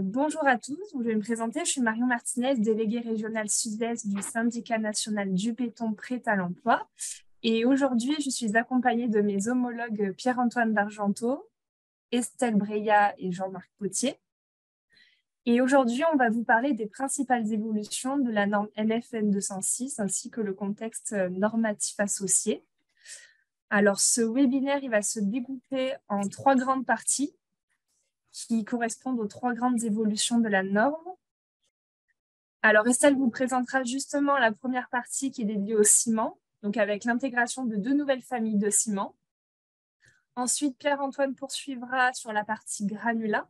Bonjour à tous, je vais me présenter. Je suis Marion Martinez, déléguée régionale sud-est du syndicat national du béton prêt à l'emploi. Et aujourd'hui, je suis accompagnée de mes homologues Pierre-Antoine D'Argentot, Estelle Breillat et Jean-Marc Potier. Et aujourd'hui, on va vous parler des principales évolutions de la norme NFN 206 ainsi que le contexte normatif associé. Alors, ce webinaire, il va se découper en 3 grandes parties qui correspondent aux 3 grandes évolutions de la norme. Alors, Estelle vous présentera justement la première partie qui est dédiée au ciment, donc avec l'intégration de 2 nouvelles familles de ciment. Ensuite, Pierre-Antoine poursuivra sur la partie granulat,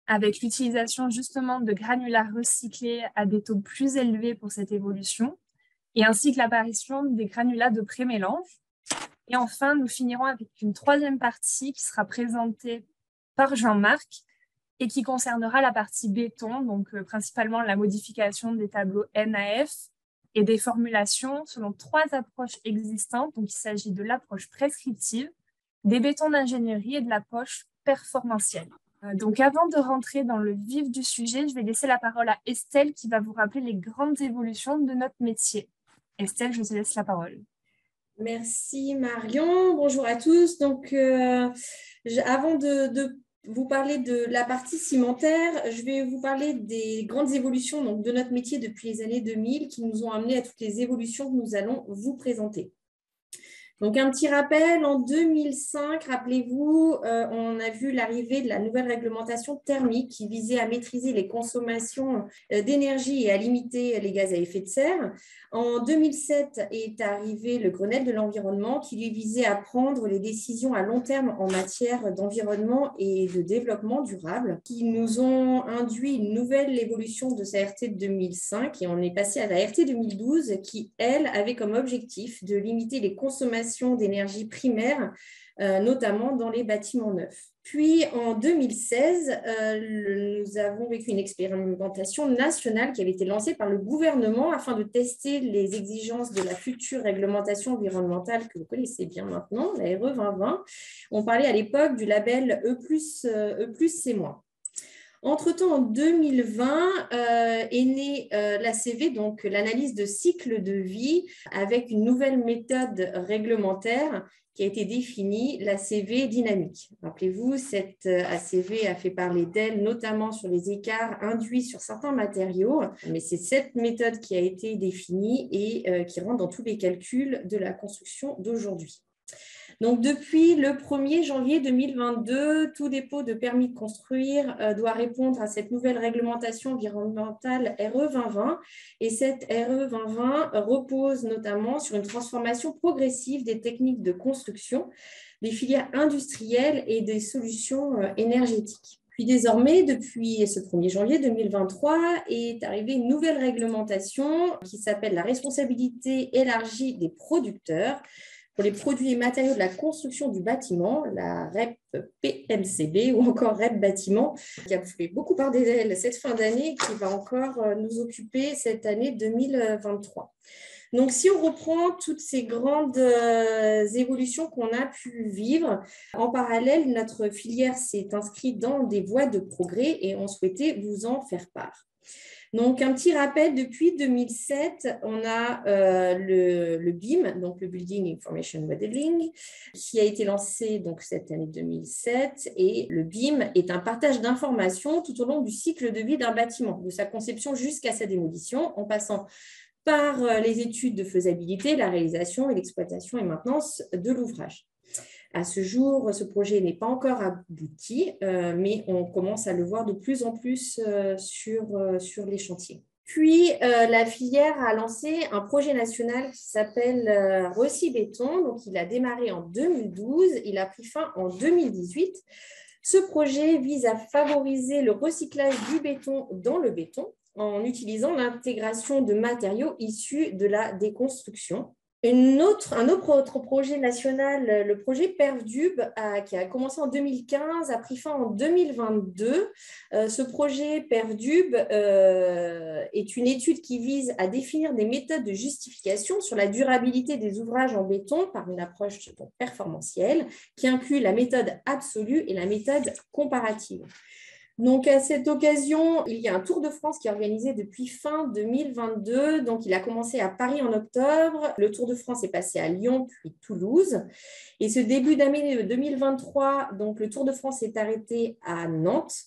avec l'utilisation justement de granulats recyclés à des taux plus élevés pour cette évolution, et ainsi que l'apparition des granulats de pré-mélange. Et enfin, nous finirons avec une 3e partie qui sera présentée par Jean-Marc et qui concernera la partie béton, donc principalement la modification des tableaux NAF et des formulations selon 3 approches existantes. Donc, il s'agit de l'approche prescriptive, des bétons d'ingénierie et de l'approche performantielle. Donc, avant de rentrer dans le vif du sujet, je vais laisser la parole à Estelle qui va vous rappeler les grandes évolutions de notre métier. Estelle, je te laisse la parole. Merci Marion, bonjour à tous. Donc, avant de vous parler de la partie cimentaire, je vais vous parler des grandes évolutions donc, de notre métier depuis les années 2000 qui nous ont amené à toutes les évolutions que nous allons vous présenter. Donc, un petit rappel, en 2005, rappelez-vous, on a vu l'arrivée de la nouvelle réglementation thermique qui visait à maîtriser les consommations d'énergie et à limiter les gaz à effet de serre. En 2007 est arrivé le Grenelle de l'environnement qui lui visait à prendre les décisions à long terme en matière d'environnement et de développement durable, qui nous ont induit une nouvelle évolution de sa RT de 2005 et on est passé à la RT 2012 qui, elle, avait comme objectif de limiter les consommations d'énergie primaire, notamment dans les bâtiments neufs. Puis en 2016, nous avons vécu une expérimentation nationale qui avait été lancée par le gouvernement afin de tester les exigences de la future réglementation environnementale que vous connaissez bien maintenant, la RE 2020. On parlait à l'époque du label E+C-. Entre-temps, en 2020, est née l'ACV, donc l'analyse de cycle de vie, avec une nouvelle méthode réglementaire qui a été définie, l'ACV dynamique. Rappelez-vous, cette ACV a fait parler d'elle, notamment sur les écarts induits sur certains matériaux, mais c'est cette méthode qui a été définie et qui rentre dans tous les calculs de la construction d'aujourd'hui. Donc, depuis le 1er janvier 2022, tout dépôt de permis de construire doit répondre à cette nouvelle réglementation environnementale RE 2020. Et cette RE 2020 repose notamment sur une transformation progressive des techniques de construction, des filières industrielles et des solutions énergétiques. Puis désormais, depuis ce 1er janvier 2023, est arrivée une nouvelle réglementation qui s'appelle la responsabilité élargie des producteurs, pour les produits et matériaux de la construction du bâtiment, la REP PMCB ou encore REP bâtiment, qui a fait beaucoup parler d'elle cette fin d'année et qui va encore nous occuper cette année 2023. Donc, si on reprend toutes ces grandes évolutions qu'on a pu vivre, en parallèle, notre filière s'est inscrite dans des voies de progrès et on souhaitait vous en faire part. Donc, un petit rappel, depuis 2007, on a le BIM, donc le Building Information Modeling, qui a été lancé donc, cette année 2007. Et le BIM est un partage d'informations tout au long du cycle de vie d'un bâtiment, de sa conception jusqu'à sa démolition, en passant par les études de faisabilité, la réalisation et l'exploitation et maintenance de l'ouvrage. À ce jour, ce projet n'est pas encore abouti, mais on commence à le voir de plus en plus sur les chantiers. Puis, la filière a lancé un projet national qui s'appelle Recy-Béton. Donc, il a démarré en 2012, il a pris fin en 2018. Ce projet vise à favoriser le recyclage du béton dans le béton en utilisant l'intégration de matériaux issus de la déconstruction. Un autre projet national, le projet PERFDUB, qui a commencé en 2015, a pris fin en 2022. Ce projet PERFDUB est une étude qui vise à définir des méthodes de justification sur la durabilité des ouvrages en béton par une approche performantielle qui inclut la méthode absolue et la méthode comparative. Donc, à cette occasion, il y a un Tour de France qui est organisé depuis fin 2022. Donc, il a commencé à Paris en octobre. Le Tour de France est passé à Lyon, puis Toulouse. Et ce début d'année 2023, donc le Tour de France est arrêté à Nantes.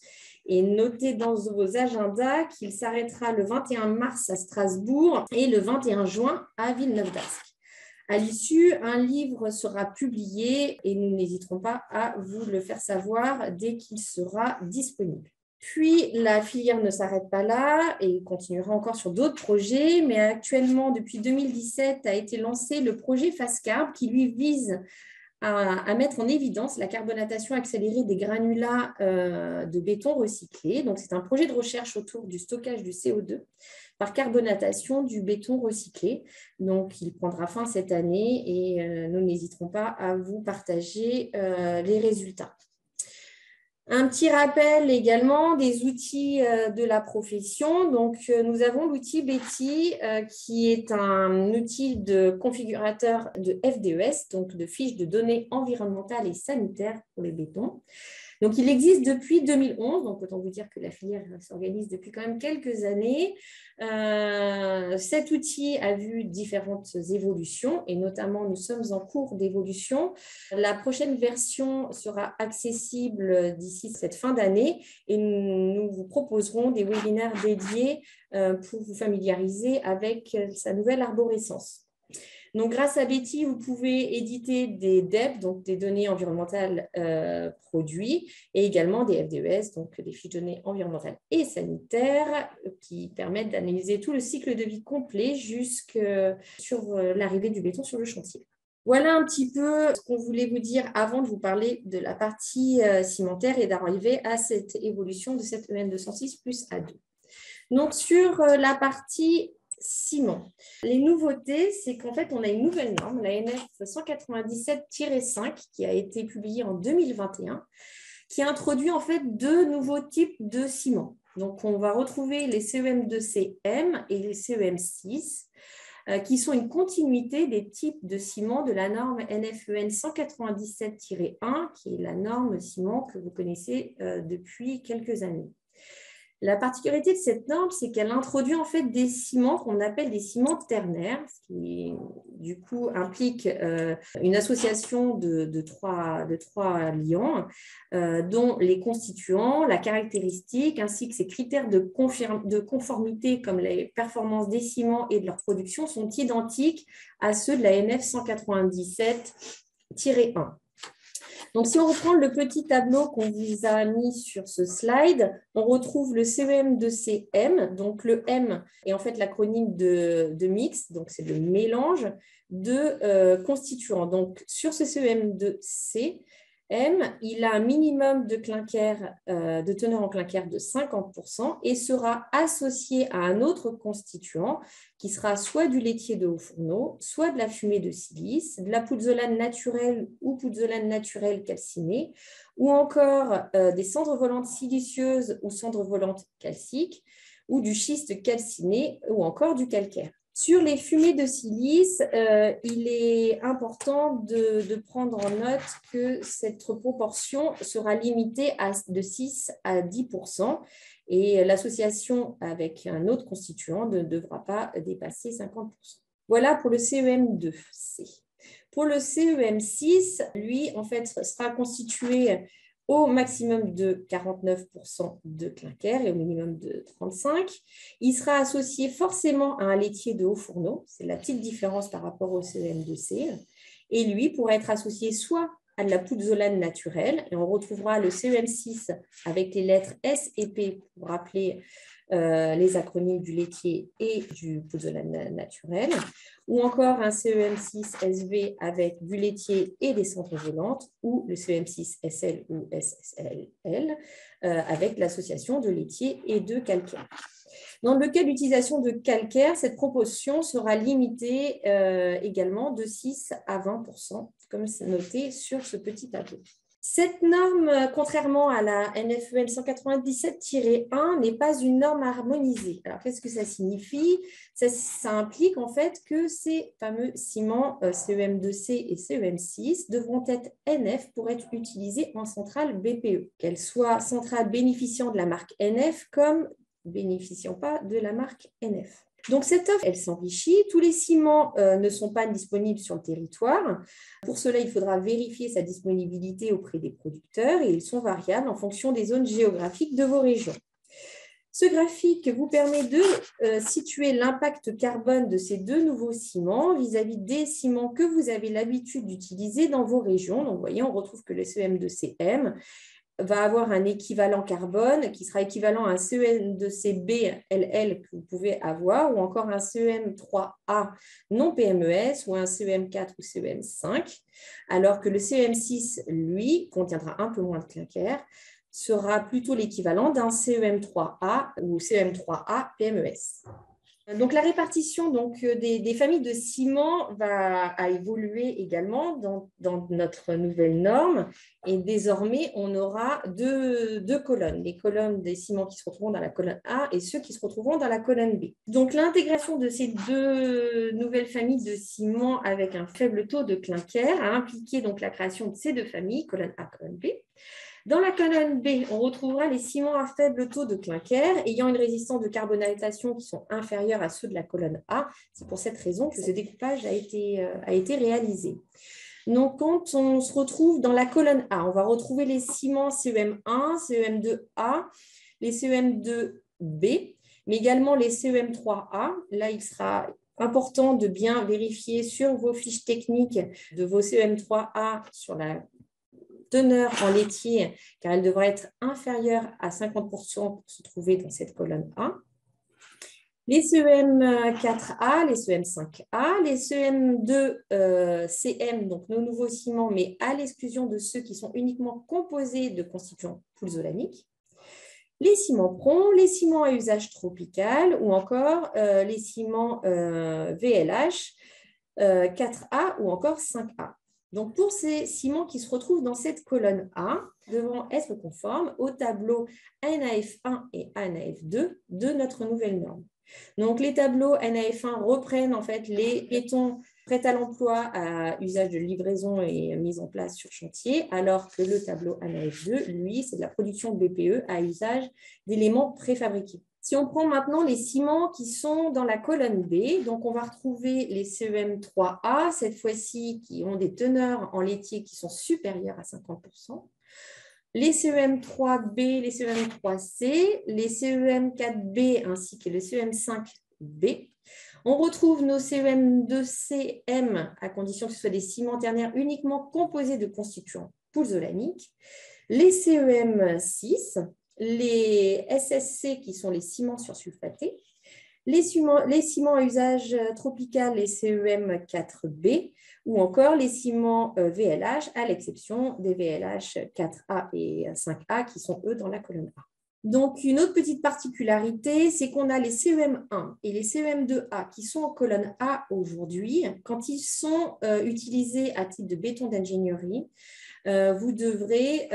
Et notez dans vos agendas qu'il s'arrêtera le 21 mars à Strasbourg et le 21 juin à Villeneuve-d'Ascq. À l'issue, un livre sera publié et nous n'hésiterons pas à vous le faire savoir dès qu'il sera disponible. Puis, la filière ne s'arrête pas là et continuera encore sur d'autres projets, mais actuellement, depuis 2017, a été lancé le projet FastCarb qui, lui, vise à mettre en évidence la carbonatation accélérée des granulats de béton recyclé. Donc, c'est un projet de recherche autour du stockage du CO2 par carbonatation du béton recyclé. Donc, il prendra fin cette année et nous n'hésiterons pas à vous partager les résultats. Un petit rappel également des outils de la profession. Donc, nous avons l'outil Betty qui est un outil de configurateur de FDES, donc de fiches de données environnementales et sanitaires pour les bétons. Donc, il existe depuis 2011, donc autant vous dire que la filière s'organise depuis quand même quelques années. Cet outil a vu différentes évolutions et notamment nous sommes en cours d'évolution. La prochaine version sera accessible d'ici cette fin d'année et nous vous proposerons des webinaires dédiés pour vous familiariser avec sa nouvelle arborescence. Donc, grâce à Betty, vous pouvez éditer des DEP, donc des données environnementales produits, et également des FDES, donc des fiches de données environnementales et sanitaires, qui permettent d'analyser tout le cycle de vie complet jusque sur l'arrivée du béton sur le chantier. Voilà un petit peu ce qu'on voulait vous dire avant de vous parler de la partie cimentaire et d'arriver à cette évolution de cette EN 206 plus A2. Donc, sur la partie ciment. Les nouveautés, c'est qu'en fait, on a une nouvelle norme, la NF 197-5, qui a été publiée en 2021, qui introduit en fait deux nouveaux types de ciment. Donc, on va retrouver les CEM2CM et les CEM6, qui sont une continuité des types de ciment de la norme NFEN 197-1, qui est la norme ciment que vous connaissez depuis quelques années. La particularité de cette norme, c'est qu'elle introduit en fait des ciments qu'on appelle des ciments ternaires, ce qui du coup implique une association de trois liants, dont les constituants, la caractéristique, ainsi que ces critères de conformité comme les performances des ciments et de leur production sont identiques à ceux de la NF 197-1. Donc, si on reprend le petit tableau qu'on vous a mis sur ce slide, on retrouve le CEM2CM. Donc, le M est en fait l'acronyme de mix, donc c'est le mélange de constituants. Donc, sur ce CEM2CM, il a un minimum de clinker, de teneur en clinker de 50% et sera associé à un autre constituant qui sera soit du laitier de haut fourneau, soit de la fumée de silice, de la pouzzolane naturelle ou pouzzolane naturelle calcinée, ou encore des cendres volantes silicieuses ou cendres volantes calciques, ou du schiste calciné, ou encore du calcaire. Sur les fumées de silice, il est important de prendre en note que cette proportion sera limitée de 6 à 10% et l'association avec un autre constituant ne devra pas dépasser 50%. Voilà pour le CEM2C. Pour le CEM6, lui, en fait, sera constitué au maximum de 49% de clinker et au minimum de 35%. Il sera associé forcément à un laitier de haut fourneau, c'est la petite différence par rapport au CEM2C, et lui pourra être associé soit à de la pouzzolane naturelle, et on retrouvera le CEM6 avec les lettres S et P pour rappeler les acronymes du laitier et du pouzzolane naturel, ou encore un CEM6SV avec du laitier et des cendres volantes, ou le CEM6SL ou SSL avec l'association de laitier et de calcaire. Dans le cas d'utilisation de calcaire, cette proportion sera limitée également de 6 à 20%, comme c'est noté sur ce petit tableau. Cette norme, contrairement à la NFEN 197-1, n'est pas une norme harmonisée. Alors, qu'est-ce que ça signifie? Ça implique en fait que ces fameux ciments CEM2C et CEM6 devront être NF pour être utilisés en centrale BPE, qu'elles soient centrales bénéficiant de la marque NF comme bénéficiant pas de la marque NF. Donc, cette offre, elle s'enrichit. Tous les ciments ne sont pas disponibles sur le territoire. Pour cela, il faudra vérifier sa disponibilité auprès des producteurs et ils sont variables en fonction des zones géographiques de vos régions. Ce graphique vous permet de situer l'impact carbone de ces deux nouveaux ciments vis-à-vis des ciments que vous avez l'habitude d'utiliser dans vos régions. Donc, vous voyez, on retrouve que le CEM2CM va avoir un équivalent carbone qui sera équivalent à un CEM2CB-LL que vous pouvez avoir ou encore un CEM3A non PMES ou un CEM4 ou CEM5, alors que le CEM6, lui, contiendra un peu moins de clinker, sera plutôt l'équivalent d'un CEM3A ou CEM3A PMES. Donc, la répartition des familles de ciments va évoluer également dans notre nouvelle norme. Et désormais, on aura deux colonnes, les colonnes des ciments qui se retrouveront dans la colonne A et ceux qui se retrouveront dans la colonne B. Donc, l'intégration de ces deux nouvelles familles de ciments avec un faible taux de clinker a impliqué donc la création de ces deux familles, colonne A, colonne B. Dans la colonne B, on retrouvera les ciments à faible taux de clinker ayant une résistance de carbonatation qui sont inférieures à ceux de la colonne A. C'est pour cette raison que ce découpage a été réalisé. Donc, quand on se retrouve dans la colonne A, on va retrouver les ciments CEM1, CEM2A, les CEM2B, mais également les CEM3A. Là, il sera important de bien vérifier sur vos fiches techniques de vos CEM3A sur la teneur en laitier, car elle devra être inférieure à 50% pour se trouver dans cette colonne A. Les CEM4A, les CEM5A, les CEM2CM, donc nos nouveaux ciments, mais à l'exclusion de ceux qui sont uniquement composés de constituants poulzolaniques. Les ciments PRON, les ciments à usage tropical ou encore les ciments VLH 4A ou encore 5A. Donc, pour ces ciments qui se retrouvent dans cette colonne A, devront être conformes au tableau NAF1 et NAF2 de notre nouvelle norme. Donc, les tableaux NAF1 reprennent en fait les bétons prêts à l'emploi à usage de livraison et mise en place sur chantier, alors que le tableau NAF2, lui, c'est de la production BPE à usage d'éléments préfabriqués. Si on prend maintenant les ciments qui sont dans la colonne B, donc on va retrouver les CEM3A, cette fois-ci qui ont des teneurs en laitier qui sont supérieures à 50%, les CEM3B, les CEM3C, les CEM4B ainsi que les CEM5B. On retrouve nos CEM2CM à condition que ce soit des ciments ternaires uniquement composés de constituants poulzolaniques, les CEM6, les SSC qui sont les ciments sursulfatés, les ciments à usage tropical, les CEM4B, ou encore les ciments VLH, à l'exception des VLH 4A et 5A qui sont eux dans la colonne A. Donc, une autre petite particularité, c'est qu'on a les CEM1 et les CEM2A qui sont en colonne A aujourd'hui. Quand ils sont utilisés à titre de béton d'ingénierie, vous devrez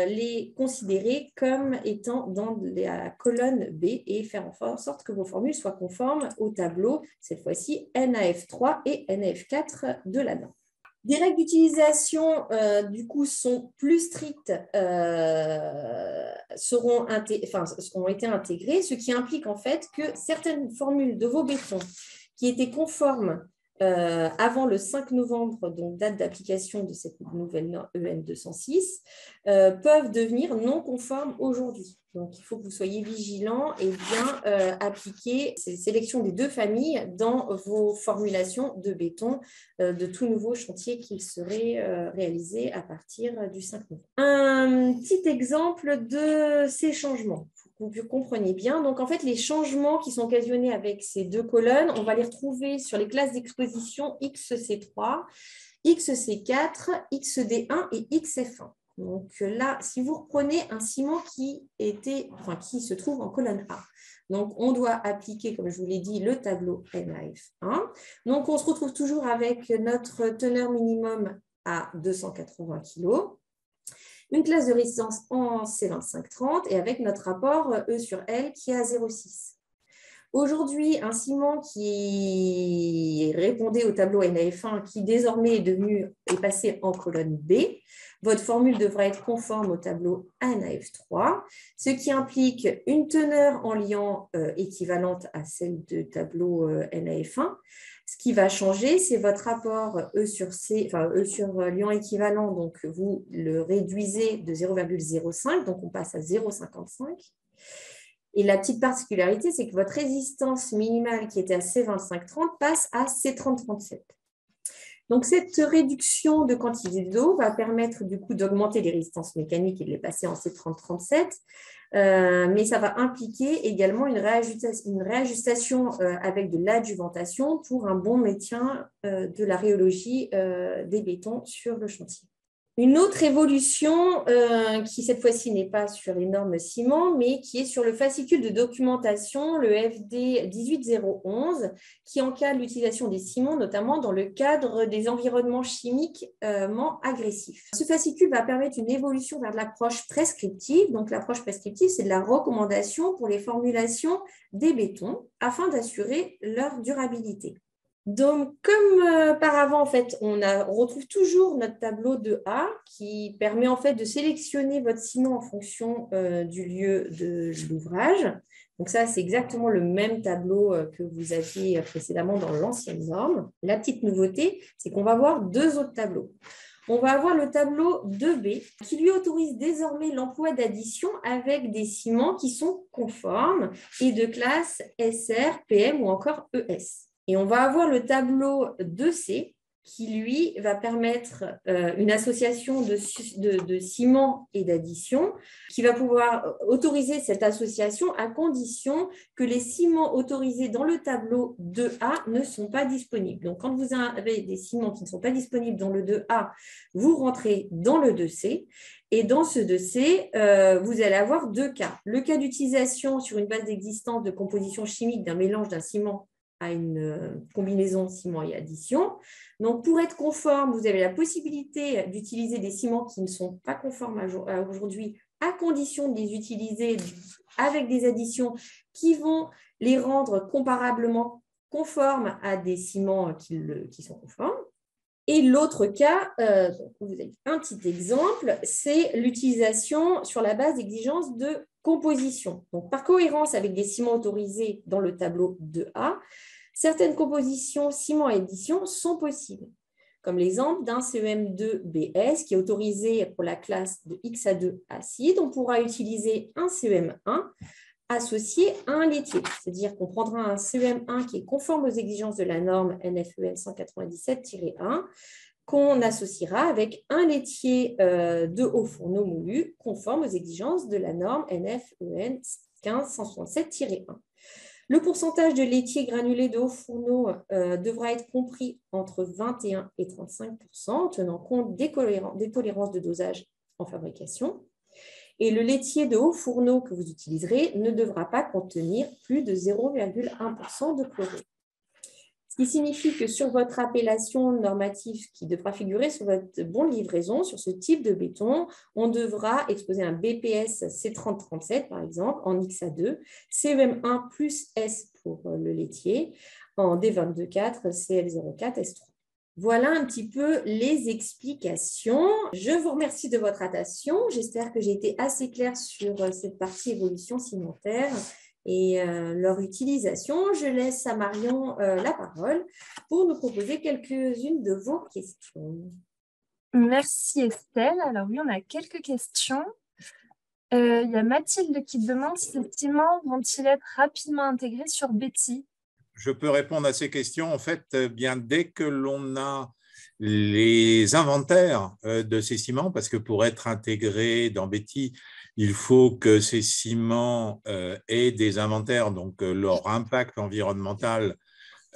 les considérer comme étant dans la colonne B et faire en sorte que vos formules soient conformes au tableau, cette fois-ci NAF3 et NAF4 de la norme. Des règles d'utilisation, du coup, sont plus strictes, ont été intégrées, ce qui implique en fait que certaines formules de vos bétons qui étaient conformes avant le 5 novembre, donc date d'application de cette nouvelle norme EN 206, peuvent devenir non conformes aujourd'hui. Donc, il faut que vous soyez vigilants et bien appliquer ces sélections des deux familles dans vos formulations de béton de tout nouveau chantier qui serait réalisé à partir du 5 novembre. Un petit exemple de ces changements, pour que vous compreniez bien. Donc, en fait, les changements qui sont occasionnés avec ces deux colonnes, on va les retrouver sur les classes d'exposition XC3, XC4, XD1 et XF1. Donc là, si vous reprenez un ciment qui se trouve en colonne A, donc on doit appliquer, comme je vous l'ai dit, le tableau NAF1. Donc on se retrouve toujours avec notre teneur minimum à 280 kg. une classe de résistance en C2530 et avec notre rapport E sur L qui est à 0,6. Aujourd'hui, un ciment qui répondait au tableau NAF1, qui désormais est passé en colonne B, votre formule devra être conforme au tableau NAF3, ce qui implique une teneur en liant équivalente à celle du tableau NAF1. Ce qui va changer, c'est votre rapport E sur C, enfin E sur liant équivalent, donc vous le réduisez de 0,05, donc on passe à 0,55. Et la petite particularité, c'est que votre résistance minimale qui était à C2530 passe à C3037. Donc, cette réduction de quantité d'eau va permettre du coup d'augmenter les résistances mécaniques et de les passer en C3037, mais ça va impliquer également une réajustation avec de l'adjuvantation pour un bon maintien de la rhéologie des bétons sur le chantier. Une autre évolution qui, cette fois-ci, n'est pas sur les normes ciment, mais qui est sur le fascicule de documentation, le FD 18011, qui encadre l'utilisation des ciments, notamment dans le cadre des environnements chimiquement agressifs. Ce fascicule va permettre une évolution vers de l'approche prescriptive. Donc, l'approche prescriptive, c'est de la recommandation pour les formulations des bétons afin d'assurer leur durabilité. Donc, comme par avant, en fait, on retrouve toujours notre tableau de A qui permet en fait de sélectionner votre ciment en fonction du lieu de l'ouvrage. Donc ça, c'est exactement le même tableau que vous aviez précédemment dans l'ancienne norme. La petite nouveauté, c'est qu'on va avoir deux autres tableaux. On va avoir le tableau 2B qui lui autorise désormais l'emploi d'additions avec des ciments qui sont conformes et de classe SR, PM ou encore ES. Et on va avoir le tableau 2C qui, lui, va permettre une association de ciment et d'addition qui va pouvoir autoriser cette association à condition que les ciments autorisés dans le tableau 2A ne sont pas disponibles. Donc, quand vous avez des ciments qui ne sont pas disponibles dans le 2A, vous rentrez dans le 2C. Et dans ce 2C, vous allez avoir deux cas. Le cas d'utilisation sur une base d'existence de composition chimique d'un mélange d'un ciment à une combinaison ciment et addition. Donc, pour être conforme, vous avez la possibilité d'utiliser des ciments qui ne sont pas conformes à aujourd'hui, à condition de les utiliser avec des additions qui vont les rendre comparablement conformes à des ciments qui sont conformes. Et l'autre cas, vous avez un petit exemple, c'est l'utilisation sur la base d'exigences de composition. Donc, par cohérence avec des ciments autorisés dans le tableau 2A, certaines compositions ciment et addition sont possibles, comme l'exemple d'un CEM2BS qui est autorisé pour la classe de XA2 acide. On pourra utiliser un CEM1 associé à un laitier, c'est-à-dire qu'on prendra un CEM1 qui est conforme aux exigences de la norme NFEN 197-1 qu'on associera avec un laitier de haut fourneau moulu conforme aux exigences de la norme NFEN 1567-1. Le pourcentage de laitier granulé de haut fourneau devra être compris entre 21 et 35%, en tenant compte des tolérances de dosage en fabrication. Et le laitier de haut fourneau que vous utiliserez ne devra pas contenir plus de 0,1% de chlorure. Ce qui signifie que sur votre appellation normative qui devra figurer sur votre bon de livraison, sur ce type de béton, on devra exposer un BPS C3037, par exemple, en XA2, CEM1 plus S pour le laitier, en D224, CL04, S3. Voilà un petit peu les explications. Je vous remercie de votre attention. J'espère que j'ai été assez claire sur cette partie évolution cimentaire et leur utilisation. Je laisse à Marion la parole pour nous proposer quelques-unes de vos questions. Merci Estelle. Alors oui, on a quelques questions. Il y a Mathilde qui demande si ces ciments vont-ils être rapidement intégrés sur Betty? Je peux répondre à ces questions. En fait, bien dès que l'on a les inventaires de ces ciments, parce que pour être intégrés dans Betty, il faut que ces ciments aient des inventaires, donc leur impact environnemental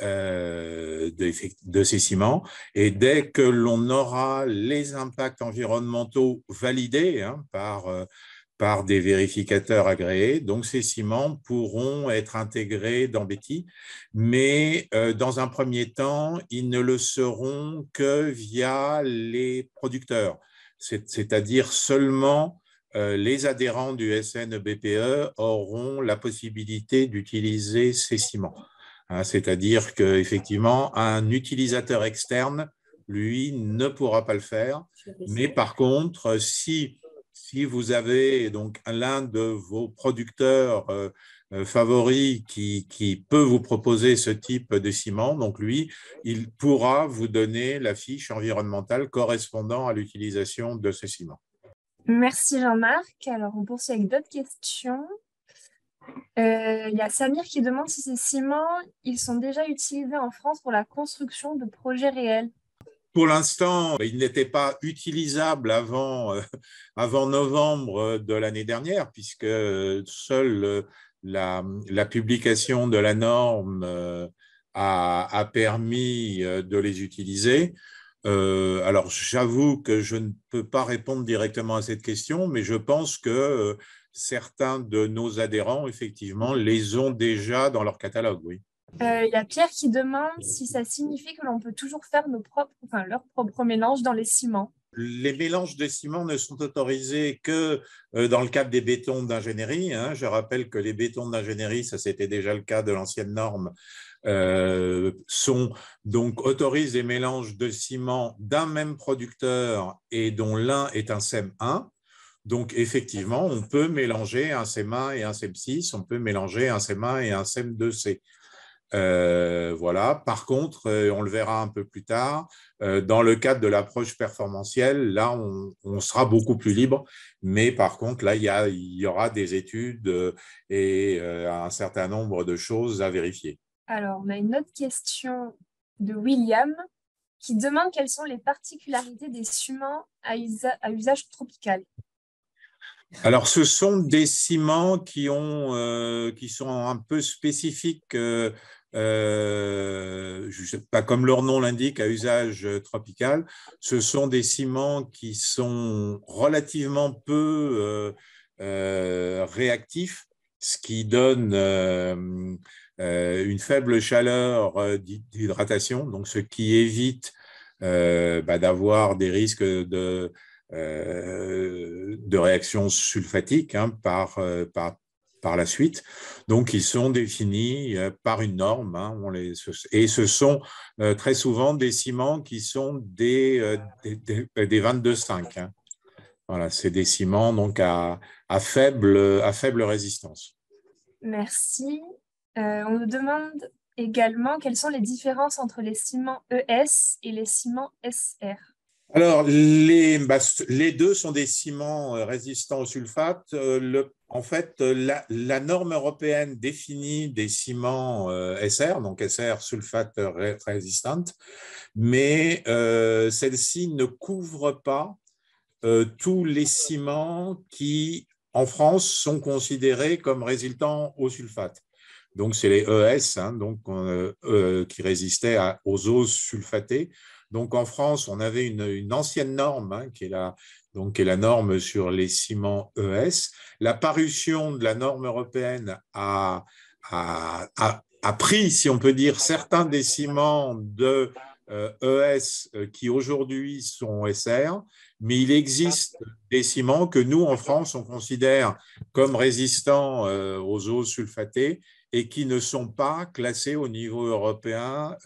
de ces ciments. Et dès que l'on aura les impacts environnementaux validés par des vérificateurs agréés, donc ces ciments pourront être intégrés dans Betty, mais dans un premier temps, ils ne le seront que via les producteurs. c'est-à-dire seulement les adhérents du SNBPE auront la possibilité d'utiliser ces ciments. Hein, c'est-à-dire qu'effectivement, un utilisateur externe, lui, ne pourra pas le faire. Mais par contre, si vous avez donc l'un de vos producteurs favoris qui peut vous proposer ce type de ciment, donc lui, il pourra vous donner la fiche environnementale correspondant à l'utilisation de ce ciment. Merci Jean-Marc. Alors, on poursuit avec d'autres questions. Il y a Samir qui demande si ces ciments, ils sont déjà utilisés en France pour la construction de projets réels. Pour l'instant, il n'était pas utilisable avant novembre de l'année dernière, puisque seule la publication de la norme a permis de les utiliser. Alors, j'avoue que je ne peux pas répondre directement à cette question, mais je pense que certains de nos adhérents, effectivement, les ont déjà dans leur catalogue, oui. Il y a Pierre qui demande si ça signifie que l'on peut toujours faire leur propre mélange dans les ciments. Les mélanges de ciment ne sont autorisés que dans le cadre des bétons d'ingénierie. Hein. Je rappelle que les bétons d'ingénierie, ça c'était déjà le cas de l'ancienne norme, autorisent les mélanges de ciment d'un même producteur et dont l'un est un CEM1. Donc, effectivement, on peut mélanger un CEM1 et un CEM6, on peut mélanger un CEM1 et un CEM2C. Voilà. Par contre, on le verra un peu plus tard, dans le cadre de l'approche performantielle, là, on sera beaucoup plus libre, mais par contre, là, il y aura des études et un certain nombre de choses à vérifier. Alors, on a une autre question de William qui demande quelles sont les particularités des ciments à usage tropical. Alors, ce sont des ciments qui sont un peu spécifiques, pas comme leur nom l'indique, à usage tropical. Ce sont des ciments qui sont relativement peu réactifs, ce qui donne une faible chaleur d'hydratation, donc ce qui évite d'avoir des risques de réactions sulfatiques par la suite. Donc, ils sont définis par une norme. Hein, et ce sont très souvent des ciments qui sont des 22,5. Hein. Voilà, c'est des ciments donc à faible résistance. Merci. On nous demande également quelles sont les différences entre les ciments ES et les ciments SR. Alors, les deux sont des ciments résistants au sulfate. En fait, la norme européenne définit des ciments SR, donc SR sulfate resistant, mais celle-ci ne couvre pas tous les ciments qui, en France, sont considérés comme résistants au sulfate. Donc, c'est les ES, hein, qui résistaient aux oses sulfatées. Donc, en France, on avait une ancienne norme, hein, qui est la norme sur les ciments ES. La parution de la norme européenne a pris, si on peut dire, certains des ciments de ES qui aujourd'hui sont SR, mais il existe des ciments que nous, en France, on considère comme résistants aux oses sulfatées et qui ne sont pas classés au niveau européen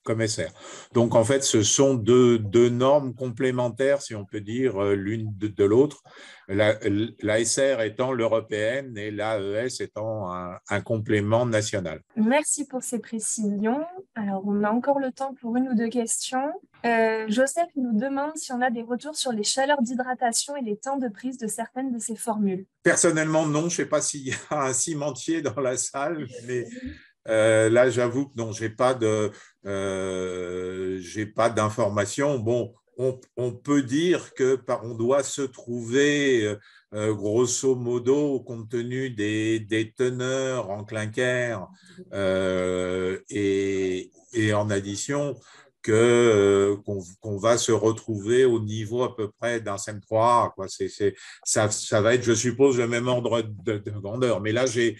comme SR. Donc, en fait, ce sont deux normes complémentaires, si on peut dire, l'une de l'autre. La SR étant l'européenne et la ES étant un complément national. Merci pour ces précisions. Alors, on a encore le temps pour une ou deux questions. Joseph nous demande si on a des retours sur les chaleurs d'hydratation et les temps de prise de certaines de ces formules. Personnellement, non. Je ne sais pas s'il y a un cimentier dans la salle, mais là, j'avoue que non, j'ai pas d'informations. Bon, on peut dire qu'on doit se trouver, grosso modo, compte tenu des teneurs en clinker et en addition, qu'on va se retrouver au niveau à peu près d'un CEM3. Quoi. Ça va être, je suppose, le même ordre de grandeur. Mais là, j'ai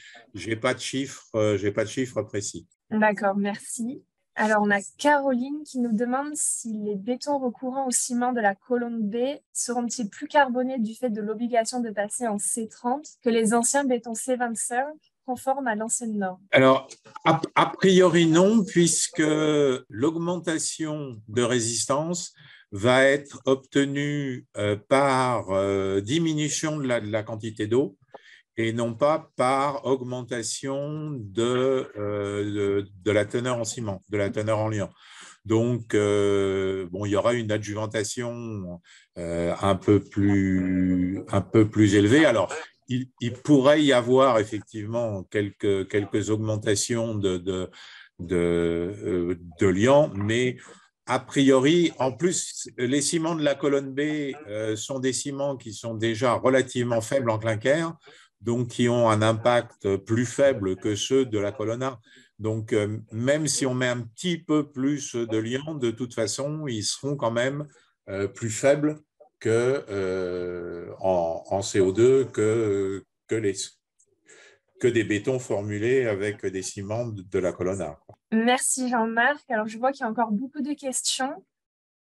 pas de chiffres précis. D'accord, merci. Alors, on a Caroline qui nous demande si les bétons recourants au ciment de la colonne B seront-ils plus carbonés du fait de l'obligation de passer en C30 que les anciens bétons C25 conformes à l'ancienne norme? Alors, a priori non, puisque l'augmentation de résistance va être obtenue par diminution de la quantité d'eau et non pas par augmentation de la teneur en ciment, de la teneur en liant. Donc, bon, il y aura une adjuvantation un peu plus élevée. Alors, il pourrait y avoir effectivement quelques augmentations de liant, mais a priori, en plus, les ciments de la colonne B sont des ciments qui sont déjà relativement faibles en clinker, donc qui ont un impact plus faible que ceux de la colonne A. Donc, même si on met un petit peu plus de liant, de toute façon, ils seront quand même plus faibles en CO2 que des bétons formulés avec des ciments de la colonne A. Merci Jean-Marc. Alors, je vois qu'il y a encore beaucoup de questions.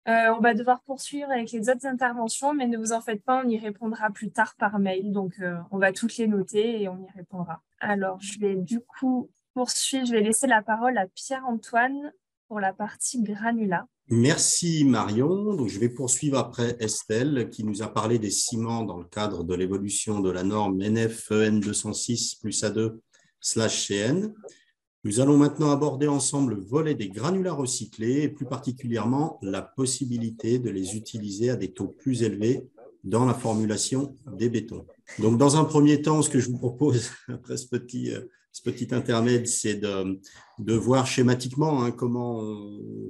On va devoir poursuivre avec les autres interventions, mais ne vous en faites pas, on y répondra plus tard par mail. Donc, on va toutes les noter et on y répondra. Alors, je vais du coup poursuivre. Je vais laisser la parole à Pierre-Antoine pour la partie granulat. Merci Marion. Donc, je vais poursuivre après Estelle qui nous a parlé des ciments dans le cadre de l'évolution de la norme NF-EN 206 plus A2/CN. Nous allons maintenant aborder ensemble le volet des granulats recyclés et plus particulièrement la possibilité de les utiliser à des taux plus élevés dans la formulation des bétons. Donc, dans un premier temps, ce que je vous propose après ce petit intermède, c'est de voir schématiquement comment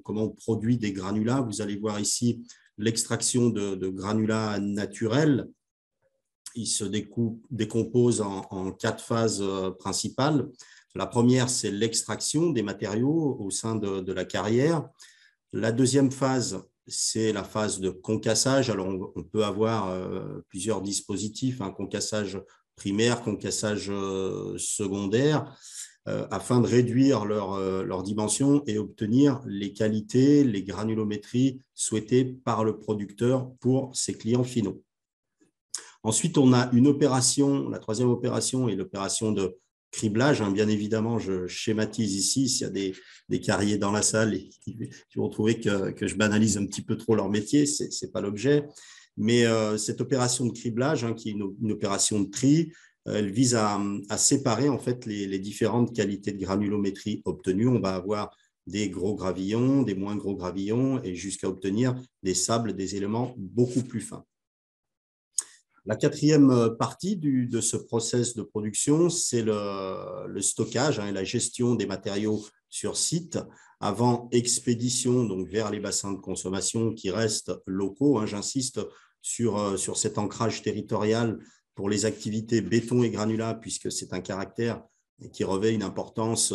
on produit des granulats. Vous allez voir ici l'extraction de granulats naturels. Ils se décomposent en 4 phases principales. La première, c'est l'extraction des matériaux au sein de la carrière. La deuxième phase, c'est la phase de concassage. Alors, on peut avoir plusieurs dispositifs, concassage primaire, concassage secondaire, afin de réduire leur dimension et obtenir les qualités, les granulométries souhaitées par le producteur pour ses clients finaux. Ensuite, on a une opération, la troisième opération est l'opération de criblage. Bien évidemment, je schématise ici, s'il y a des carriers dans la salle et qui vont trouver que je banalise un petit peu trop leur métier, ce n'est pas l'objet. Mais cette opération de criblage, qui est une opération de tri, elle vise à séparer en fait les différentes qualités de granulométrie obtenues. On va avoir des gros gravillons, des moins gros gravillons et jusqu'à obtenir des sables, des éléments beaucoup plus fins. La quatrième partie de ce process de production, c'est le stockage et la gestion des matériaux sur site avant expédition donc vers les bassins de consommation qui restent locaux. J'insiste sur cet ancrage territorial pour les activités béton et granulat, puisque c'est un caractère qui revêt une importance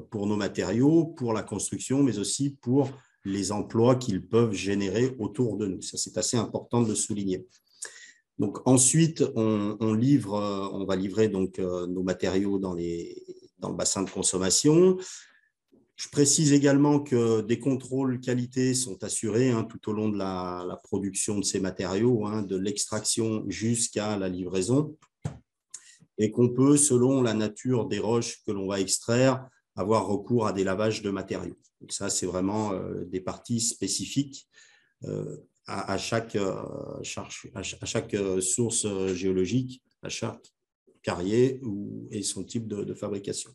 pour nos matériaux, pour la construction, mais aussi pour les emplois qu'ils peuvent générer autour de nous. Ça, c'est assez important de le souligner. Donc, ensuite, on va livrer donc, nos matériaux dans le bassin de consommation. Je précise également que des contrôles qualité sont assurés tout au long de la production de ces matériaux, de l'extraction jusqu'à la livraison, et qu'on peut, selon la nature des roches que l'on va extraire, avoir recours à des lavages de matériaux. Donc ça, c'est vraiment des parties spécifiques à chaque source géologique, à chaque carrier et son type de fabrication.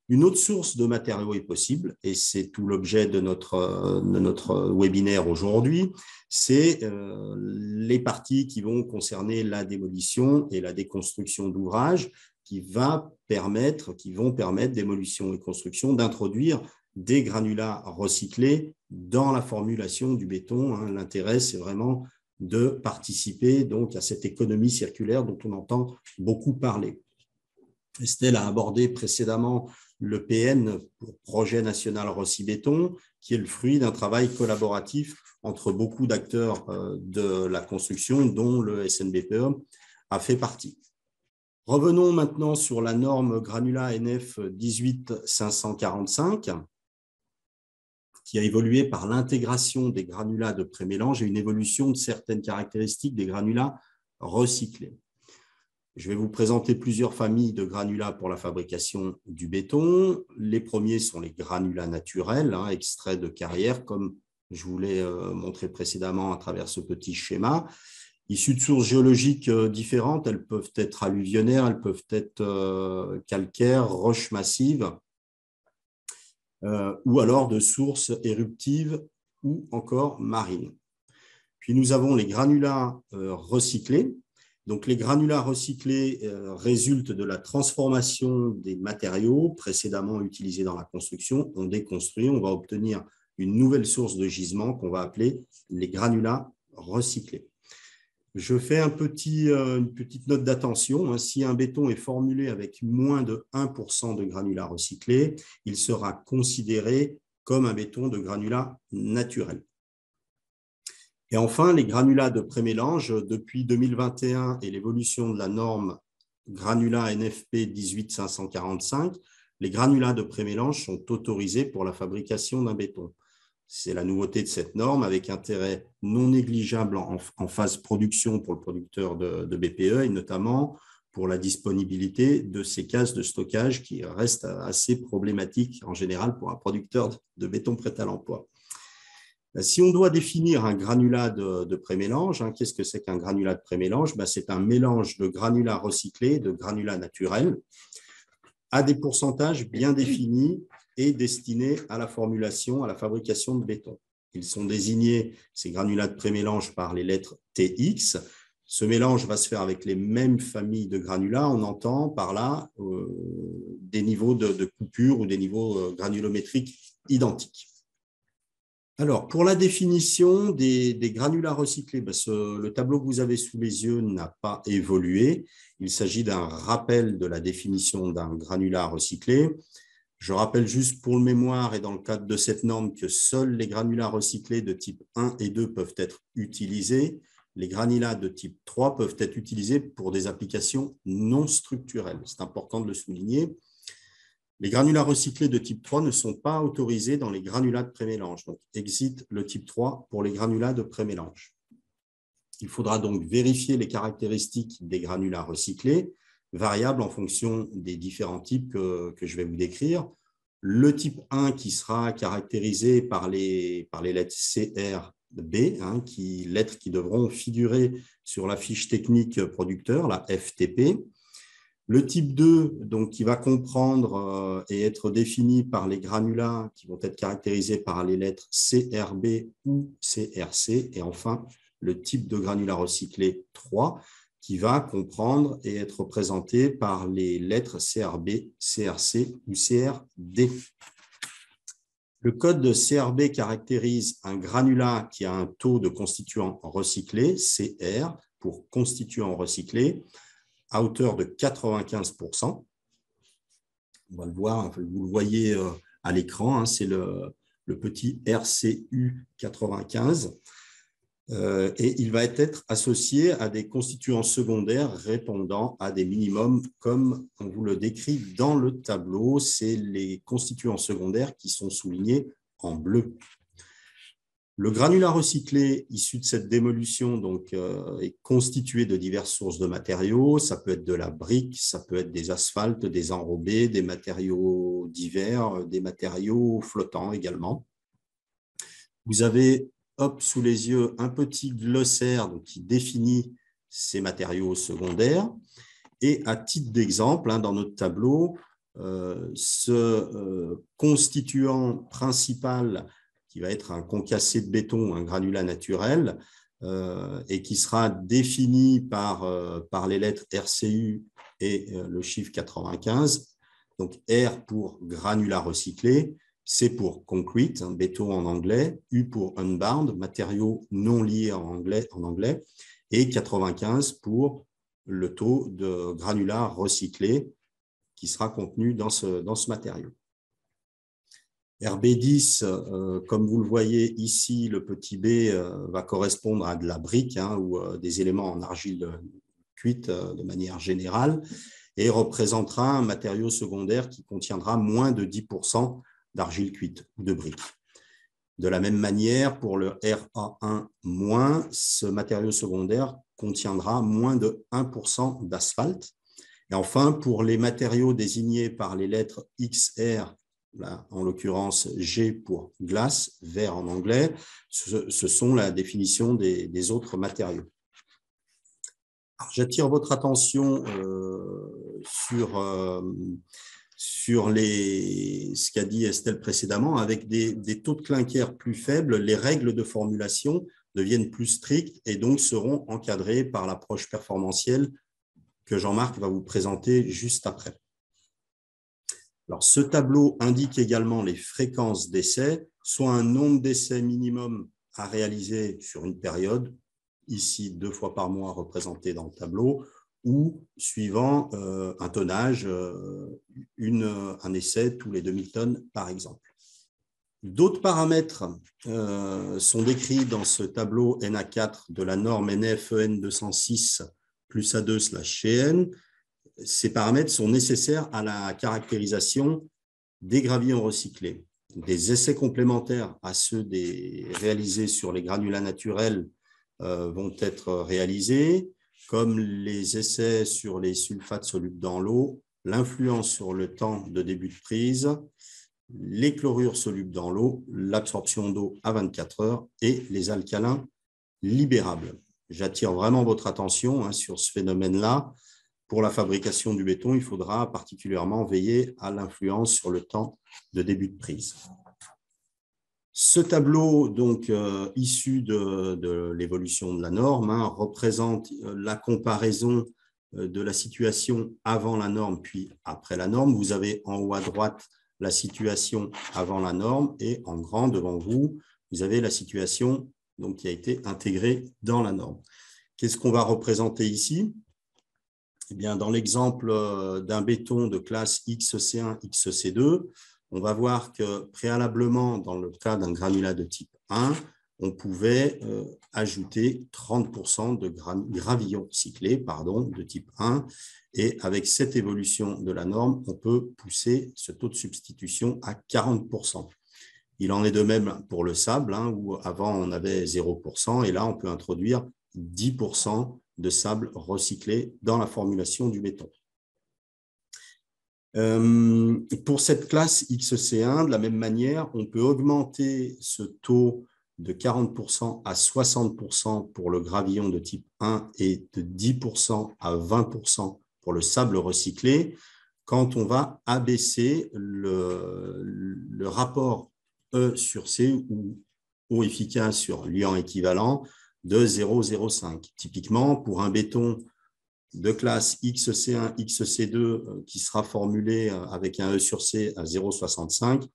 Une autre source de matériaux est possible, et c'est tout l'objet de notre webinaire aujourd'hui, c'est les parties qui vont concerner la démolition et la déconstruction d'ouvrages qui vont permettre, démolition et construction, d'introduire des granulats recyclés dans la formulation du béton. L'intérêt, c'est vraiment de participer donc à cette économie circulaire dont on entend beaucoup parler. Estelle a abordé précédemment le PN, pour Projet National Rossi-Béton, qui est le fruit d'un travail collaboratif entre beaucoup d'acteurs de la construction, dont le SNBPE a fait partie. Revenons maintenant sur la norme granulat NF 18545. qui a évolué par l'intégration des granulats de prémélange et une évolution de certaines caractéristiques des granulats recyclés. Je vais vous présenter plusieurs familles de granulats pour la fabrication du béton. Les premiers sont les granulats naturels, extraits de carrière, comme je vous l'ai montré précédemment à travers ce petit schéma. Issus de sources géologiques différentes, elles peuvent être alluvionnaires, elles peuvent être calcaires, roches massives, ou alors de sources éruptives ou encore marines. Puis nous avons les granulats recyclés. Donc les granulats recyclés résultent de la transformation des matériaux précédemment utilisés dans la construction. On déconstruit, on va obtenir une nouvelle source de gisement qu'on va appeler les granulats recyclés. Je fais une petite note d'attention. Si un béton est formulé avec moins de 1% de granulats recyclés, il sera considéré comme un béton de granulats naturels. Et enfin, les granulats de prémélange, depuis 2021 et l'évolution de la norme granulat NFP 18545, les granulats de prémélange sont autorisés pour la fabrication d'un béton. C'est la nouveauté de cette norme, avec intérêt non négligeable en phase production pour le producteur de BPE et notamment pour la disponibilité de ces cases de stockage qui restent assez problématiques en général pour un producteur de béton prêt à l'emploi. Si on doit définir un granulat de prémélange, qu'est-ce que c'est qu'un granulat de prémélange? C'est un mélange de granulats recyclés et de granulats naturels à des pourcentages bien définis et destinés à la formulation, à la fabrication de béton. Ils sont désignés, ces granulats de prémélange, par les lettres TX. Ce mélange va se faire avec les mêmes familles de granulats. On entend par là des niveaux de coupure ou des niveaux granulométriques identiques. Alors, pour la définition des granulats recyclés, le tableau que vous avez sous les yeux n'a pas évolué. Il s'agit d'un rappel de la définition d'un granulat recyclé. Je rappelle juste pour le mémoire et dans le cadre de cette norme que seuls les granulats recyclés de type 1 et 2 peuvent être utilisés. Les granulats de type 3 peuvent être utilisés pour des applications non structurelles. C'est important de le souligner. Les granulats recyclés de type 3 ne sont pas autorisés dans les granulats de prémélange. Donc, exit le type 3 pour les granulats de prémélange. Il faudra donc vérifier les caractéristiques des granulats recyclés, variables en fonction des différents types que je vais vous décrire. Le type 1 qui sera caractérisé par les lettres CRB, lettres qui devront figurer sur la fiche technique producteur, la FTP. Le type 2, donc, qui va comprendre et être défini par les granulats qui vont être caractérisés par les lettres CRB ou CRC. Et enfin, le type de granulat recyclé 3, qui va comprendre et être représenté par les lettres CRB, CRC ou CRD. Le code de CRB caractérise un granulat qui a un taux de constituant recyclé, CR, pour constituant recyclé, à hauteur de 95%. On va le voir, vous le voyez à l'écran, c'est le petit RCU 95. Et il va être associé à des constituants secondaires répondant à des minimums comme on vous le décrit dans le tableau. C'est les constituants secondaires qui sont soulignés en bleu. Le granulat recyclé issu de cette démolition est constitué de diverses sources de matériaux. Ça peut être de la brique, ça peut être des asphaltes, des enrobés, des matériaux divers, des matériaux flottants également. Vous avez sous les yeux un petit glossaire qui définit ces matériaux secondaires. Et à titre d'exemple, dans notre tableau, ce constituant principal qui va être un concassé de béton, un granulat naturel, et qui sera défini par les lettres RCU et le chiffre 95. Donc R pour granulat recyclé, C pour concrete, béton en anglais, U pour unbound, matériaux non liés en anglais, et 95 pour le taux de granulat recyclé qui sera contenu dans ce matériau. RB10, comme vous le voyez ici, le petit b va correspondre à de la brique ou des éléments en argile cuite de manière générale et représentera un matériau secondaire qui contiendra moins de 10% d'argile cuite ou de brique. De la même manière, pour le RA1-, ce matériau secondaire contiendra moins de 1% d'asphalte. Et enfin, pour les matériaux désignés par les lettres XR, là, en l'occurrence G pour glace, vert en anglais, ce sont la définition des autres matériaux. J'attire votre attention sur ce qu'a dit Estelle précédemment. Avec des taux de clinker plus faibles, les règles de formulation deviennent plus strictes et donc seront encadrées par l'approche performantielle que Jean-Marc va vous présenter juste après. Alors, ce tableau indique également les fréquences d'essais, soit un nombre d'essais minimum à réaliser sur une période, ici 2 fois par mois représenté dans le tableau, ou suivant un tonnage, un essai tous les 2000 tonnes par exemple. D'autres paramètres sont décrits dans ce tableau NA4 de la norme NF-EN 206 plus A2/CN. Ces paramètres sont nécessaires à la caractérisation des gravillons recyclés. Des essais complémentaires à ceux réalisés sur les granulats naturels vont être réalisés, comme les essais sur les sulfates solubles dans l'eau, l'influence sur le temps de début de prise, les chlorures solubles dans l'eau, l'absorption d'eau à 24 heures et les alcalins libérables. J'attire vraiment votre attention sur ce phénomène-là. Pour la fabrication du béton, il faudra particulièrement veiller à l'influence sur le temps de début de prise. Ce tableau, donc issu de l'évolution de la norme, représente la comparaison de la situation avant la norme puis après la norme. Vous avez en haut à droite la situation avant la norme et en grand devant vous, vous avez la situation donc, qui a été intégrée dans la norme. Qu'est-ce qu'on va représenter ici? Eh bien, dans l'exemple d'un béton de classe XC1, XC2, on va voir que préalablement, dans le cas d'un granulat de type 1, on pouvait ajouter 30% de gravillons recyclés de type 1. Et avec cette évolution de la norme, on peut pousser ce taux de substitution à 40%. Il en est de même pour le sable, où avant on avait 0%, et là on peut introduire 10% de sable recyclé dans la formulation du béton. Pour cette classe XC1, de la même manière, on peut augmenter ce taux de 40% à 60% pour le gravillon de type 1 et de 10% à 20% pour le sable recyclé quand on va abaisser le rapport E sur C ou eau efficace sur liant équivalent de 0,05. Typiquement, pour un béton de classe XC1, XC2 qui sera formulé avec un E sur C à 0,65,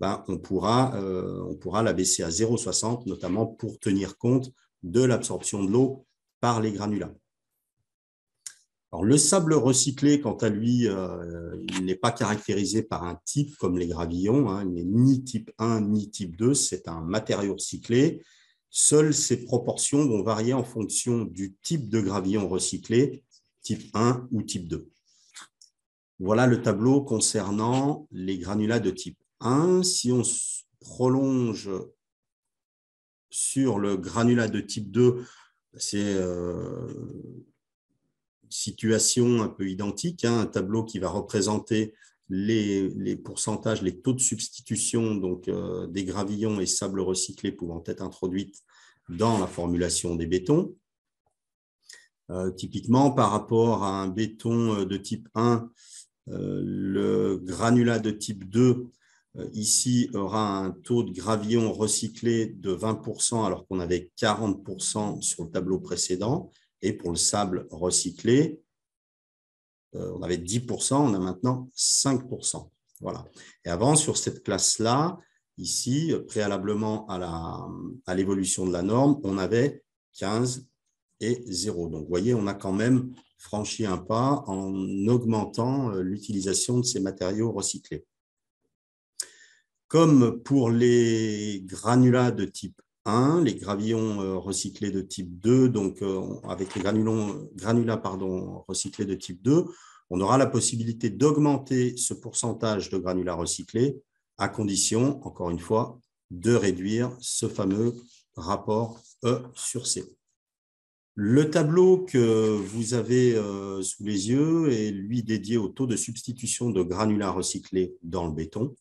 on pourra l'abaisser à 0,60, notamment pour tenir compte de l'absorption de l'eau par les granulats. Alors, le sable recyclé, quant à lui, il n'est pas caractérisé par un type comme les gravillons, il n'est ni type 1 ni type 2, c'est un matériau recyclé. Seules ces proportions vont varier en fonction du type de gravillon recyclé, type 1 ou type 2. Voilà le tableau concernant les granulats de type 1. Si on prolonge sur le granulat de type 2, c'est situation un peu identique, un tableau qui va représenter les pourcentages, les taux de substitution donc, des gravillons et sables recyclés pouvant être introduites dans la formulation des bétons. Typiquement, par rapport à un béton de type 1, le granulat de type 2, ici, aura un taux de gravillon recyclé de 20%, alors qu'on avait 40% sur le tableau précédent. Et pour le sable recyclé, on avait 10%, on a maintenant 5%. Voilà. Et avant, sur cette classe-là, ici, préalablement à l'évolution de la norme, on avait 15 et 0. Donc, vous voyez, on a quand même franchi un pas en augmentant l'utilisation de ces matériaux recyclés. Comme pour les granulats de type 1, les gravillons recyclés de type 2, donc avec les granulats recyclés de type 2, on aura la possibilité d'augmenter ce pourcentage de granulats recyclés à condition, encore une fois, de réduire ce fameux rapport E sur C. Le tableau que vous avez sous les yeux est, lui, dédié au taux de substitution de granulats recyclés dans le béton.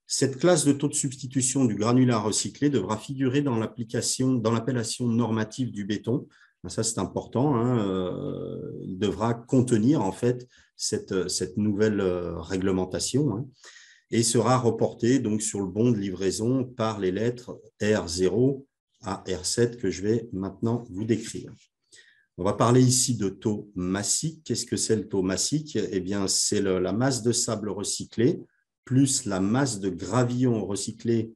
Cette classe de taux de substitution du granulat recyclé devra figurer dans l'appellation normative du béton. Ça, c'est important, hein. Il devra contenir en fait cette nouvelle réglementation, hein, et sera reporté donc sur le bon de livraison par les lettres R0 à R7 que je vais maintenant vous décrire. On va parler ici de taux massique. Qu'est-ce que c'est le taux massique? Eh bien, c'est la masse de sable recyclé plus la masse de gravillon recyclé.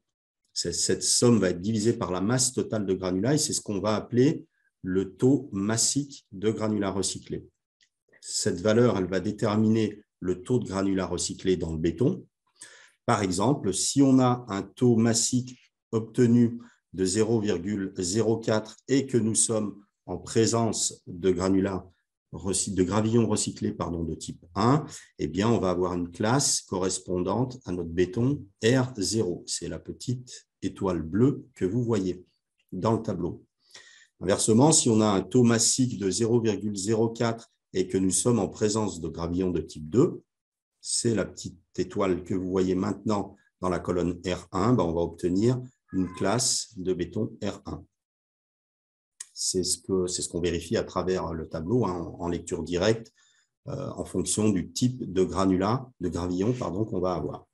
Cette somme va être divisée par la masse totale de granulats et c'est ce qu'on va appeler le taux massique de granulats recyclés. Cette valeur, elle va déterminer le taux de granulats recyclés dans le béton. Par exemple, si on a un taux massique obtenu de 0,04 et que nous sommes en présence de gravillons recyclés de type 1, eh bien, on va avoir une classe correspondante à notre béton R0. C'est la petite étoile bleue que vous voyez dans le tableau. Inversement, si on a un taux massique de 0,04 et que nous sommes en présence de gravillons de type 2, c'est la petite étoile que vous voyez maintenant dans la colonne R1, on va obtenir une classe de béton R1. C'est ce qu'on vérifie à travers le tableau, hein, en lecture directe, en fonction du type de gravillon qu'on va avoir.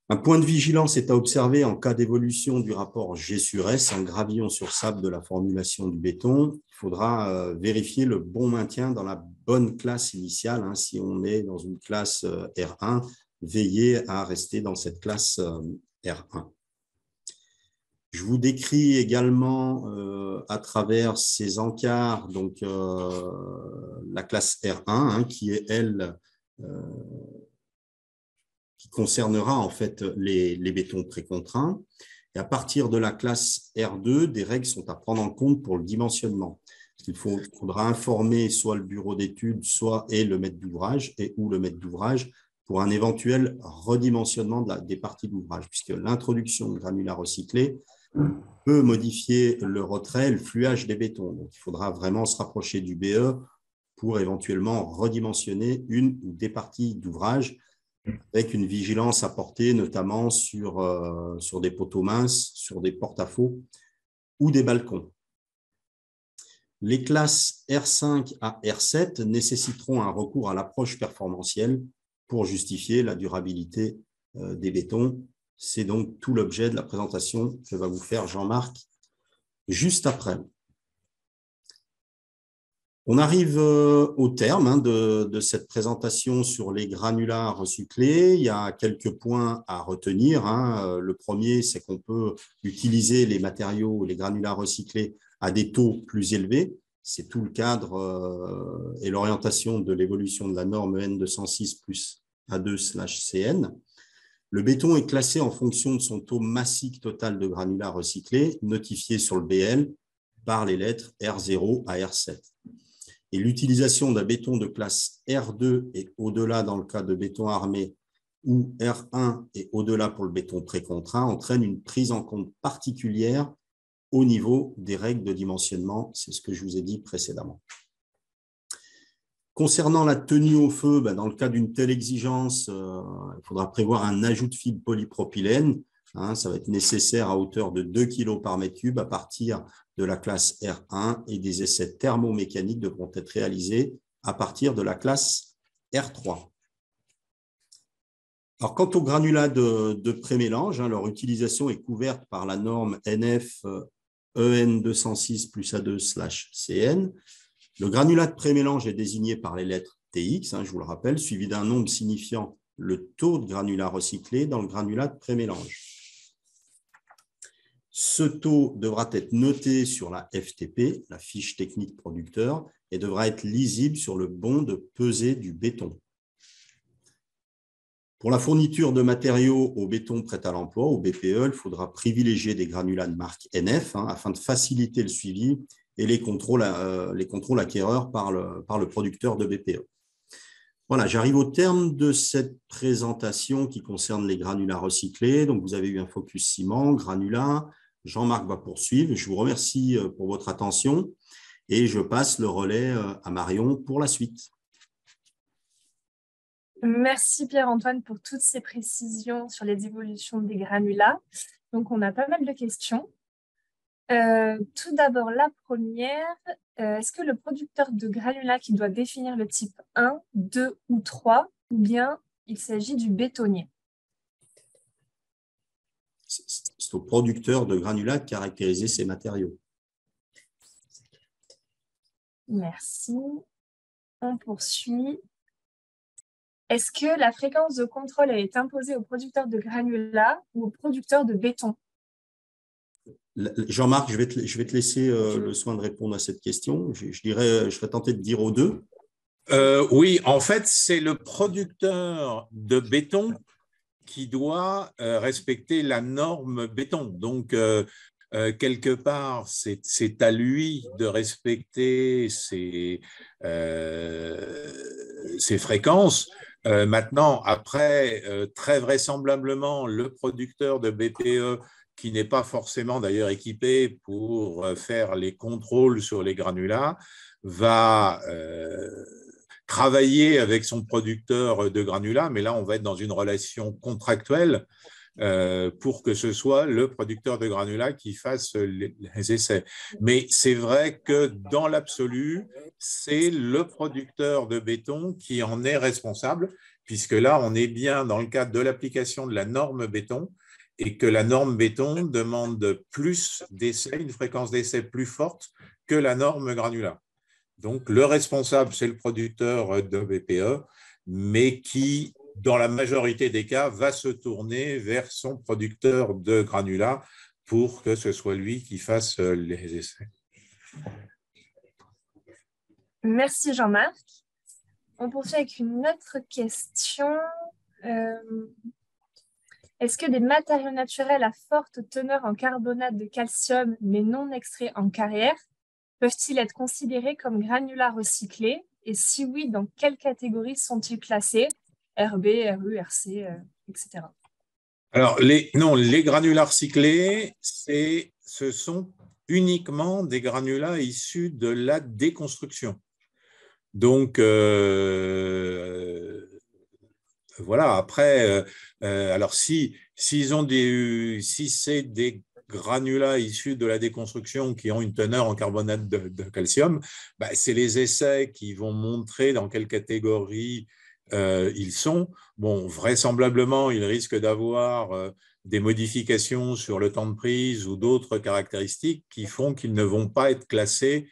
Un point de vigilance est à observer en cas d'évolution du rapport G sur S, un gravillon sur sable de la formulation du béton. Il faudra vérifier le bon maintien dans la bonne classe initiale, hein. Si on est dans une classe R1, veillez à rester dans cette classe R1. Je vous décris également à travers ces encarts donc, la classe R1, hein, qui est, elle, qui concernera en fait les bétons précontraints. Et à partir de la classe R2, des règles sont à prendre en compte pour le dimensionnement. Il faudra informer soit le bureau d'études, soit le maître d'ouvrage ou le maître d'ouvrage pour un éventuel redimensionnement des parties d'ouvrage, puisque l'introduction de granulats recyclés peut modifier le retrait, le fluage des bétons. Donc, il faudra vraiment se rapprocher du BE pour éventuellement redimensionner une ou des parties d'ouvrage avec une vigilance à porter notamment sur des poteaux minces, sur des porte-à-faux ou des balcons. Les classes R5 à R7 nécessiteront un recours à l'approche performantielle pour justifier la durabilité des bétons. C'est donc tout l'objet de la présentation que va vous faire Jean-Marc juste après. On arrive au terme de cette présentation sur les granulats recyclés. Il y a quelques points à retenir. Le premier, c'est qu'on peut utiliser les matériaux, les granulats recyclés à des taux plus élevés. C'est tout le cadre et l'orientation de l'évolution de la norme N206 plus A2/CN. Le béton est classé en fonction de son taux massique total de granulats recyclés, notifié sur le BL par les lettres R0 à R7. Et l'utilisation d'un béton de classe R2 et au-delà dans le cas de béton armé ou R1 et au-delà pour le béton précontraint entraîne une prise en compte particulière au niveau des règles de dimensionnement. C'est ce que je vous ai dit précédemment. Concernant la tenue au feu, dans le cas d'une telle exigence, il faudra prévoir un ajout de fibre polypropylène. Ça va être nécessaire à hauteur de 2 kg par mètre cube à partir de la classe R1 et des essais thermomécaniques devront être réalisés à partir de la classe R3. Alors, quant aux granulats de prémélange, leur utilisation est couverte par la norme NF EN206 plus A2/CN. Le granulat de prémélange est désigné par les lettres TX, je vous le rappelle, suivi d'un nombre signifiant le taux de granulat recyclé dans le granulat de prémélange. Ce taux devra être noté sur la FTP, la fiche technique producteur, et devra être lisible sur le bon de pesée du béton. Pour la fourniture de matériaux au béton prêt à l'emploi, au BPE, il faudra privilégier des granulats de marque NF afin de faciliter le suivi et les contrôles acquéreurs par le producteur de BPE. Voilà, j'arrive au terme de cette présentation qui concerne les granulats recyclés. Donc, vous avez eu un focus ciment, granulats. Jean-Marc va poursuivre. Je vous remercie pour votre attention et je passe le relais à Marion pour la suite. Merci Pierre-Antoine pour toutes ces précisions sur les évolutions des granulats. Donc, on a pas mal de questions. Tout d'abord, la première, est-ce que le producteur de granulats qui doit définir le type 1, 2 ou 3, ou bien il s'agit du bétonnier? C'est au producteur de granulats de caractériser ces matériaux. Merci. On poursuit. Est-ce que la fréquence de contrôle elle est imposée au producteur de granulats ou au producteur de béton? Jean-Marc, je vais te laisser le soin de répondre à cette question. Je vais tenter de dire aux deux. Oui, en fait, c'est le producteur de béton qui doit respecter la norme béton. Donc, quelque part, c'est à lui de respecter ces fréquences. Maintenant, après, très vraisemblablement, le producteur de BPE, qui n'est pas forcément d'ailleurs équipé pour faire les contrôles sur les granulats, va travailler avec son producteur de granulats, mais là, on va être dans une relation contractuelle pour que ce soit le producteur de granulats qui fasse les essais. Mais c'est vrai que dans l'absolu, c'est le producteur de béton qui en est responsable, puisque là, on est bien dans le cadre de l'application de la norme béton et que la norme béton demande plus d'essais, une fréquence d'essais plus forte que la norme granulat. Donc, le responsable, c'est le producteur de BPE, mais qui, dans la majorité des cas, va se tourner vers son producteur de granulats pour que ce soit lui qui fasse les essais. Merci Jean-Marc. On poursuit avec une autre question. Est-ce que des matériaux naturels à forte teneur en carbonate de calcium, mais non extraits en carrière, peuvent-ils être considérés comme granulats recyclés? Et si oui, dans quelle catégorie sont-ils classés? RB, RU, RC, etc. Alors, les granulats recyclés, ce sont uniquement des granulats issus de la déconstruction. Donc, voilà, après, alors si c'est des granulats issus de la déconstruction qui ont une teneur en carbonate de calcium, bah, c'est les essais qui vont montrer dans quelle catégorie ils sont. Bon, vraisemblablement, ils risquent d'avoir des modifications sur le temps de prise ou d'autres caractéristiques qui font qu'ils ne vont pas être classés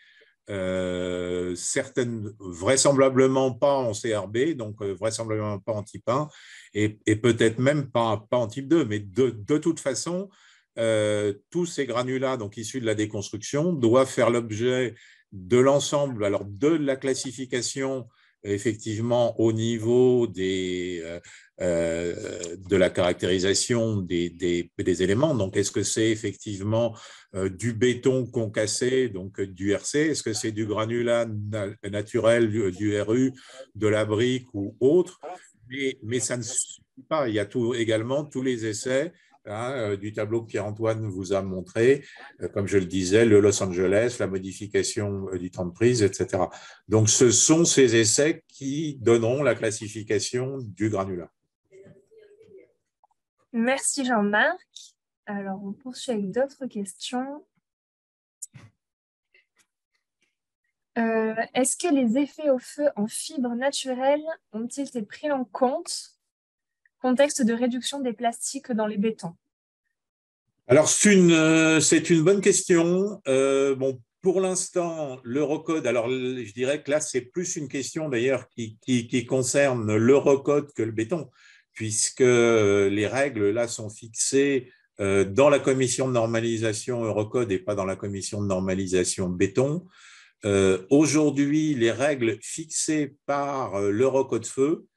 certaines, vraisemblablement pas en CRB, donc vraisemblablement pas en type 1, et peut-être même pas en type 2, mais de toute façon, tous ces granulats donc issus de la déconstruction doivent faire l'objet de l'ensemble, alors de la classification effectivement au niveau de la caractérisation des éléments. Donc, est-ce que c'est effectivement du béton concassé, donc du RC? Est-ce que c'est du granulat naturel, du RU, de la brique ou autre? Mais ça ne suffit pas. Il y a également tous les essais du tableau que Pierre-Antoine vous a montré, comme je le disais, le Los Angeles, la modification du temps de prise, etc. Donc, ce sont ces essais qui donneront la classification du granulat. Merci Jean-Marc. Alors, on poursuit avec d'autres questions. Est-ce que les effets au feu en fibres naturelles ont-ils été pris en compte contexte de réduction des plastiques dans les bétons? Alors, c'est une bonne question. Bon, pour l'instant, l'Eurocode, alors je dirais que là, c'est plus une question d'ailleurs qui concerne l'Eurocode que le béton, puisque les règles là sont fixées dans la commission de normalisation Eurocode et pas dans la commission de normalisation béton. Aujourd'hui, les règles fixées par l'Eurocode feu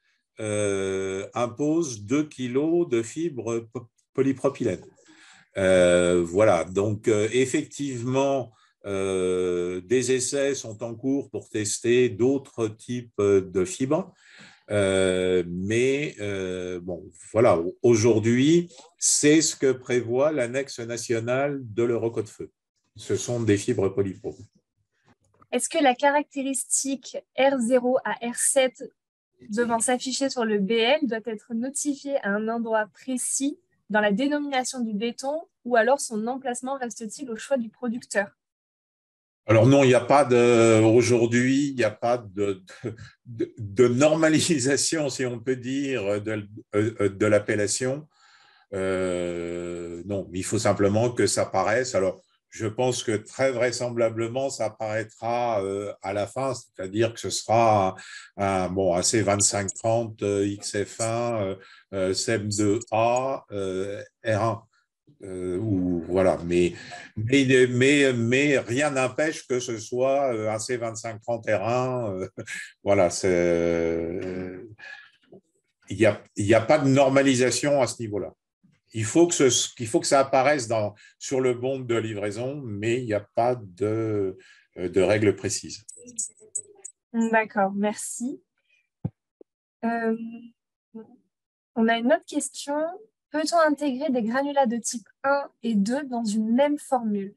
impose 2 kg de fibres polypropylène. Voilà, donc effectivement, des essais sont en cours pour tester d'autres types de fibres. Bon, voilà, aujourd'hui, c'est ce que prévoit l'annexe nationale de l'Eurocode feu. Ce sont des fibres polypro. Est-ce que la caractéristique R0 à R7 devant s'afficher sur le BL doit être notifiée à un endroit précis dans la dénomination du béton ou alors son emplacement reste-t-il au choix du producteur? Alors non, il n'y a pas aujourd'hui, il n'y a pas de normalisation, si on peut dire, de l'appellation. Non, il faut simplement que ça paraisse. Alors, je pense que très vraisemblablement, ça apparaîtra à la fin, c'est-à-dire que ce sera un AC2530, XF1, SEM2A, R1. Ou voilà, mais rien n'empêche que ce soit un C2530 R1. Voilà, il n'y a pas de normalisation à ce niveau-là. Il faut que ça apparaisse sur le bon de livraison, mais il n'y a pas de règles précises. D'accord, merci. On a une autre question. Peut-on intégrer des granulats de type 1 et 2 dans une même formule?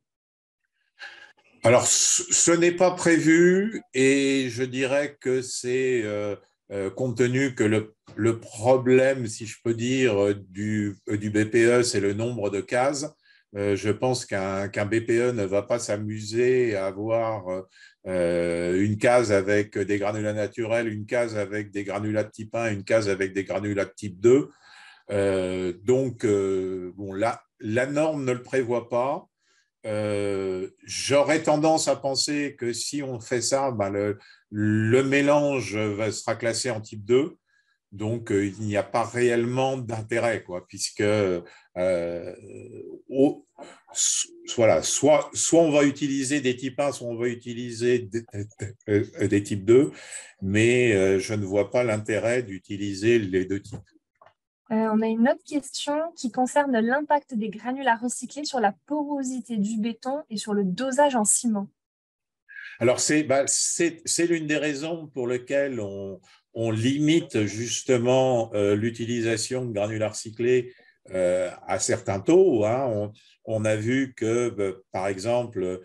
Alors, ce n'est pas prévu et je dirais que c'est compte tenu que le problème, si je peux dire, du BPE, c'est le nombre de cases. Je pense qu'un BPE ne va pas s'amuser à avoir une case avec des granulats naturels, une case avec des granulats de type 1, une case avec des granulats de type 2. Donc, bon, la norme ne le prévoit pas. J'aurais tendance à penser que si on fait ça, le mélange sera classé en type 2. Donc, il n'y a pas réellement d'intérêt, quoi, puisque voilà, soit on va utiliser des types 1, soit on va utiliser des types 2, mais je ne vois pas l'intérêt d'utiliser les deux types. On a une autre question qui concerne l'impact des granulats recyclés sur la porosité du béton et sur le dosage en ciment. Alors, c'est l'une des raisons pour lesquelles on limite justement l'utilisation de granulats recyclés à certains taux. Hein. On a vu que, par exemple,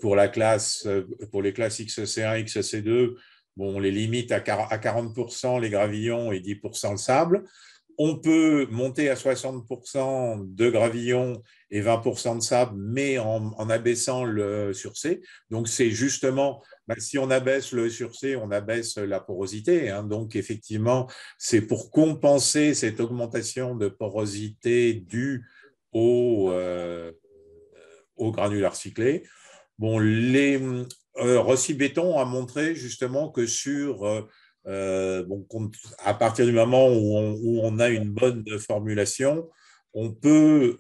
pour les classes XC1, XC2, bon, on les limite à 40% les gravillons et 10% le sable. On peut monter à 60% de gravillon et 20% de sable, mais en abaissant le surc. Donc, c'est justement, si on abaisse le surc, on abaisse la porosité. Hein. Donc, effectivement, c'est pour compenser cette augmentation de porosité due au granulat recyclé. Bon, Rossi Béton a montré justement que à partir du moment où on a une bonne formulation, on peut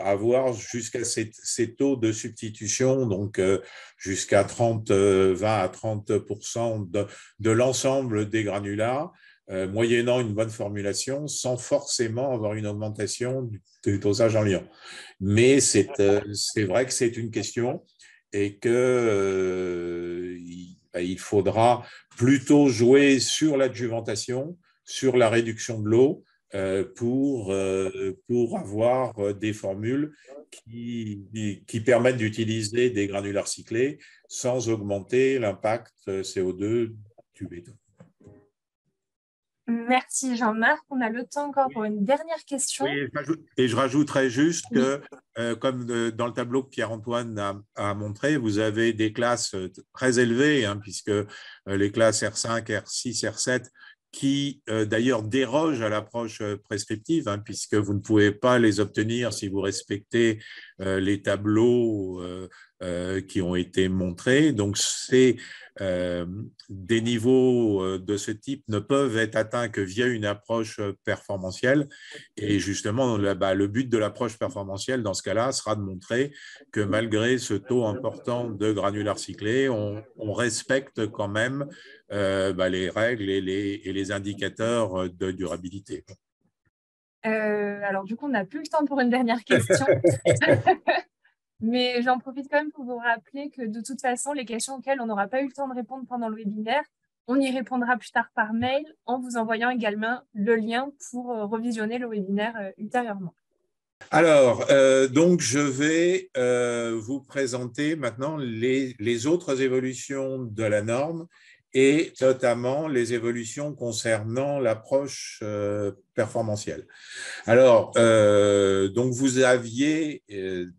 avoir jusqu'à ces taux de substitution, donc jusqu'à 20 à 30% de l'ensemble des granulats, moyennant une bonne formulation, sans forcément avoir une augmentation du dosage en liant. Mais c'est vrai que c'est une question et que il faudra plutôt jouer sur l'adjuvantation, sur la réduction de l'eau pour avoir des formules qui permettent d'utiliser des granulats recyclés sans augmenter l'impact CO2 du béton. Merci Jean-Marc. On a le temps encore pour une dernière question. Oui, et je rajouterais juste que, comme dans le tableau que Pierre-Antoine a montré, vous avez des classes très élevées, hein, puisque les classes R5, R6, R7, qui d'ailleurs dérogent à l'approche prescriptive, hein, puisque vous ne pouvez pas les obtenir si vous respectez les tableaux qui ont été montrés. Donc, des niveaux de ce type ne peuvent être atteints que via une approche performantielle. Et justement, le but de l'approche performantielle, dans ce cas-là, sera de montrer que malgré ce taux important de granulats recyclés, on respecte quand même les règles et les indicateurs de durabilité. Alors, du coup, on n'a plus le temps pour une dernière question. Mais j'en profite quand même pour vous rappeler que de toute façon, les questions auxquelles on n'aura pas eu le temps de répondre pendant le webinaire, On y répondra plus tard par mail en vous envoyant également le lien pour revisionner le webinaire ultérieurement. Alors, donc je vais vous présenter maintenant les autres évolutions de la norme et notamment les évolutions concernant l'approche performantielle. Alors, donc vous aviez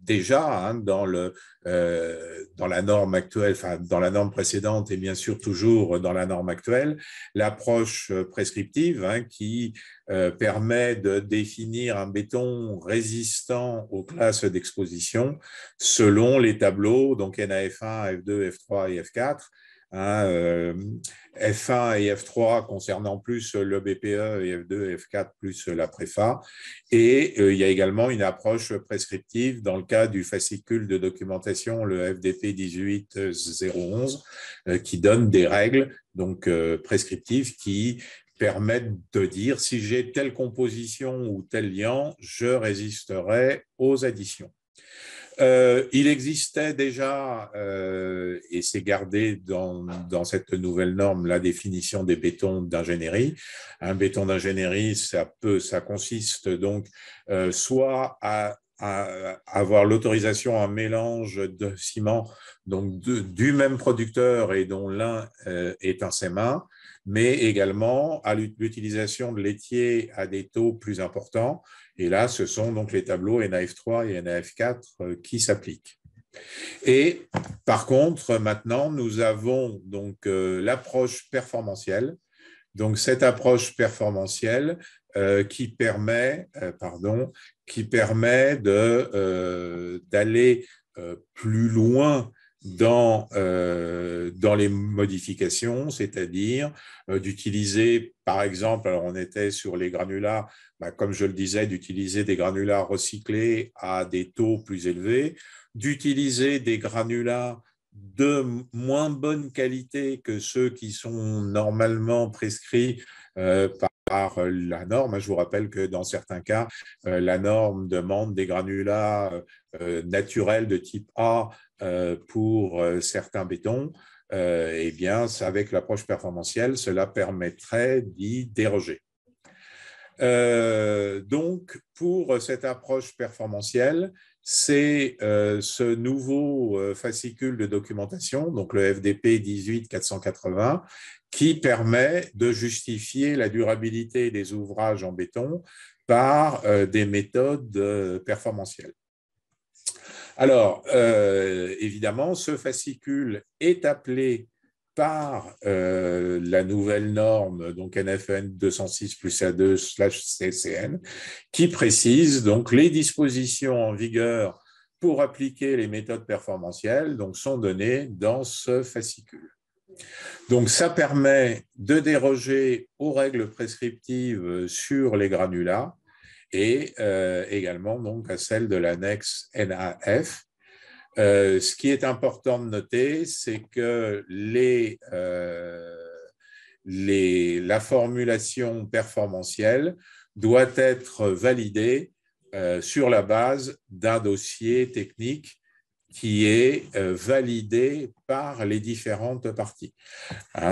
déjà dans la norme actuelle, enfin dans la norme précédente et bien sûr toujours dans la norme actuelle, l'approche prescriptive qui permet de définir un béton résistant aux classes d'exposition selon les tableaux, donc NAF1, F2, F3 et F4. F1 et F3 concernant plus le BPE et F2 et F4 plus la préfa. Et il y a également une approche prescriptive dans le cas du fascicule de documentation, le FDP 18011, qui donne des règles donc prescriptives qui permettent de dire si j'ai telle composition ou tel liant, je résisterai aux additions. Il existait déjà, et c'est gardé dans cette nouvelle norme, la définition des bétons d'ingénierie. Un béton d'ingénierie, ça consiste donc soit à avoir l'autorisation à un mélange de ciment donc du même producteur et dont l'un est un sémin, mais également à l'utilisation de laitiers à des taux plus importants. Et là, ce sont donc les tableaux NAF3 et NAF4 qui s'appliquent. Et par contre, maintenant, nous avons donc l'approche performantielle. Donc, cette approche performantielle qui permet d'aller plus loin dans les modifications, c'est-à-dire d'utiliser, par exemple, alors on était sur les granulats, comme je le disais, d'utiliser des granulats recyclés à des taux plus élevés, d'utiliser des granulats de moins bonne qualité que ceux qui sont normalement prescrits par la norme. Je vous rappelle que dans certains cas, la norme demande des granulats naturels de type A pour certains bétons. Eh bien, avec l'approche performantielle, cela permettrait d'y déroger. Donc, pour cette approche performantielle, c'est ce nouveau fascicule de documentation, donc le FDP 18480, qui permet de justifier la durabilité des ouvrages en béton par des méthodes performantielles. Alors, évidemment, ce fascicule est appelé par la nouvelle norme, donc NFN 206 plus A2/CCN, qui précise donc les dispositions en vigueur pour appliquer les méthodes performantielles, donc sont données dans ce fascicule. Donc, ça permet de déroger aux règles prescriptives sur les granulats et également donc à celles de l'annexe NAF. Ce qui est important de noter, c'est que la formulation performantielle doit être validée sur la base d'un dossier technique qui est validé par les différentes parties.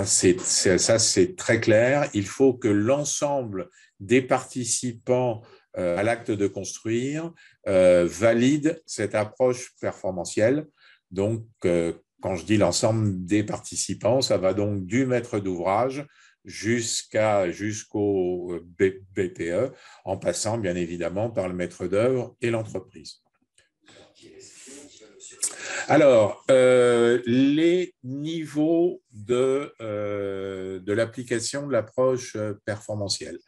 Ça, c'est très clair. Il faut que l'ensemble des participants à l'acte de construire valide cette approche performantielle. Donc, quand je dis l'ensemble des participants, ça va donc du maître d'ouvrage jusqu'au BPE, en passant bien évidemment par le maître d'œuvre et l'entreprise. Alors, les niveaux de l'application de l'approche performantielle.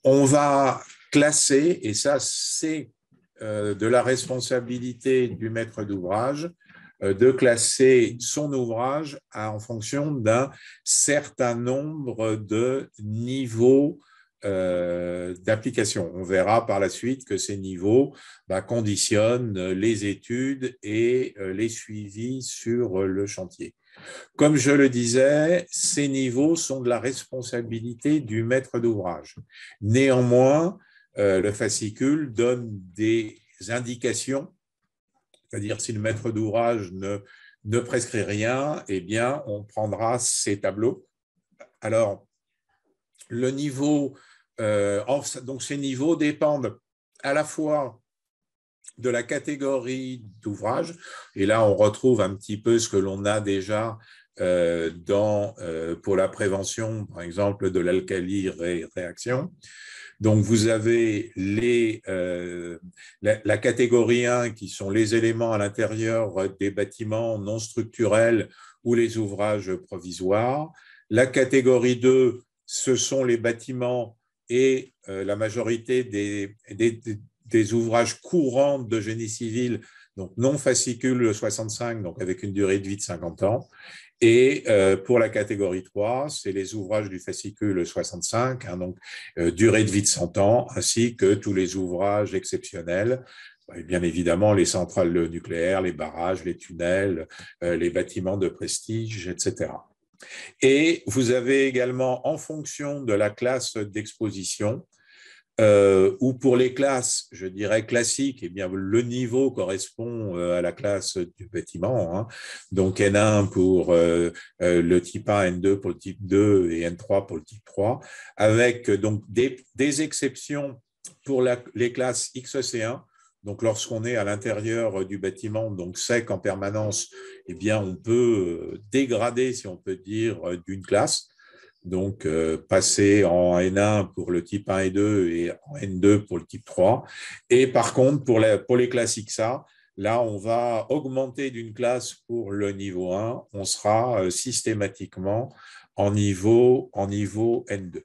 On va classer, et ça c'est de la responsabilité du maître d'ouvrage, de classer son ouvrage en fonction d'un certain nombre de niveaux d'application. On verra par la suite que ces niveaux conditionnent les études et les suivis sur le chantier. Comme je le disais, ces niveaux sont de la responsabilité du maître d'ouvrage. Néanmoins, le fascicule donne des indications, c'est-à-dire si le maître d'ouvrage ne ne prescrit rien, eh bien, on prendra ces tableaux. Alors, le niveau, donc ces niveaux dépendent à la fois de la catégorie d'ouvrage, et là, on retrouve un petit peu ce que l'on a déjà pour la prévention, par exemple, de l'alcali-réaction. Donc, vous avez la catégorie 1 qui sont les éléments à l'intérieur des bâtiments non structurels ou les ouvrages provisoires. La catégorie 2, ce sont les bâtiments et la majorité des ouvrages courants de génie civil, donc non fascicule 65, donc avec une durée de vie de 50 ans. Et pour la catégorie 3, c'est les ouvrages du fascicule 65, donc durée de vie de 100 ans, ainsi que tous les ouvrages exceptionnels, et bien évidemment les centrales nucléaires, les barrages, les tunnels, les bâtiments de prestige, etc. Et vous avez également, en fonction de la classe d'exposition, ou pour les classes, je dirais classiques, eh bien, le niveau correspond à la classe du bâtiment. Hein. Donc N1 pour le type 1, N2 pour le type 2 et N3 pour le type 3, avec donc des exceptions pour les classes XC1. Donc lorsqu'on est à l'intérieur du bâtiment, donc sec en permanence, eh bien, on peut dégrader, si on peut dire, d'une classe. Donc, passer en N1 pour le type 1 et 2 et en N2 pour le type 3. Et par contre, pour les classes XA, là, on va augmenter d'une classe pour le niveau 1. On sera systématiquement en niveau N2.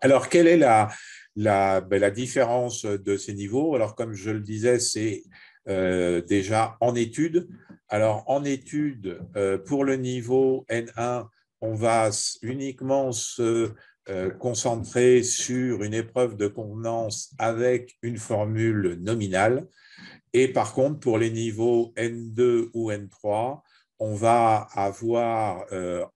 Alors, quelle est la différence de ces niveaux? Alors, comme je le disais, c'est déjà en études. Alors, en études, pour le niveau N1, on va uniquement se concentrer sur une épreuve de convenance avec une formule nominale. Et par contre, pour les niveaux N2 ou N3, on va avoir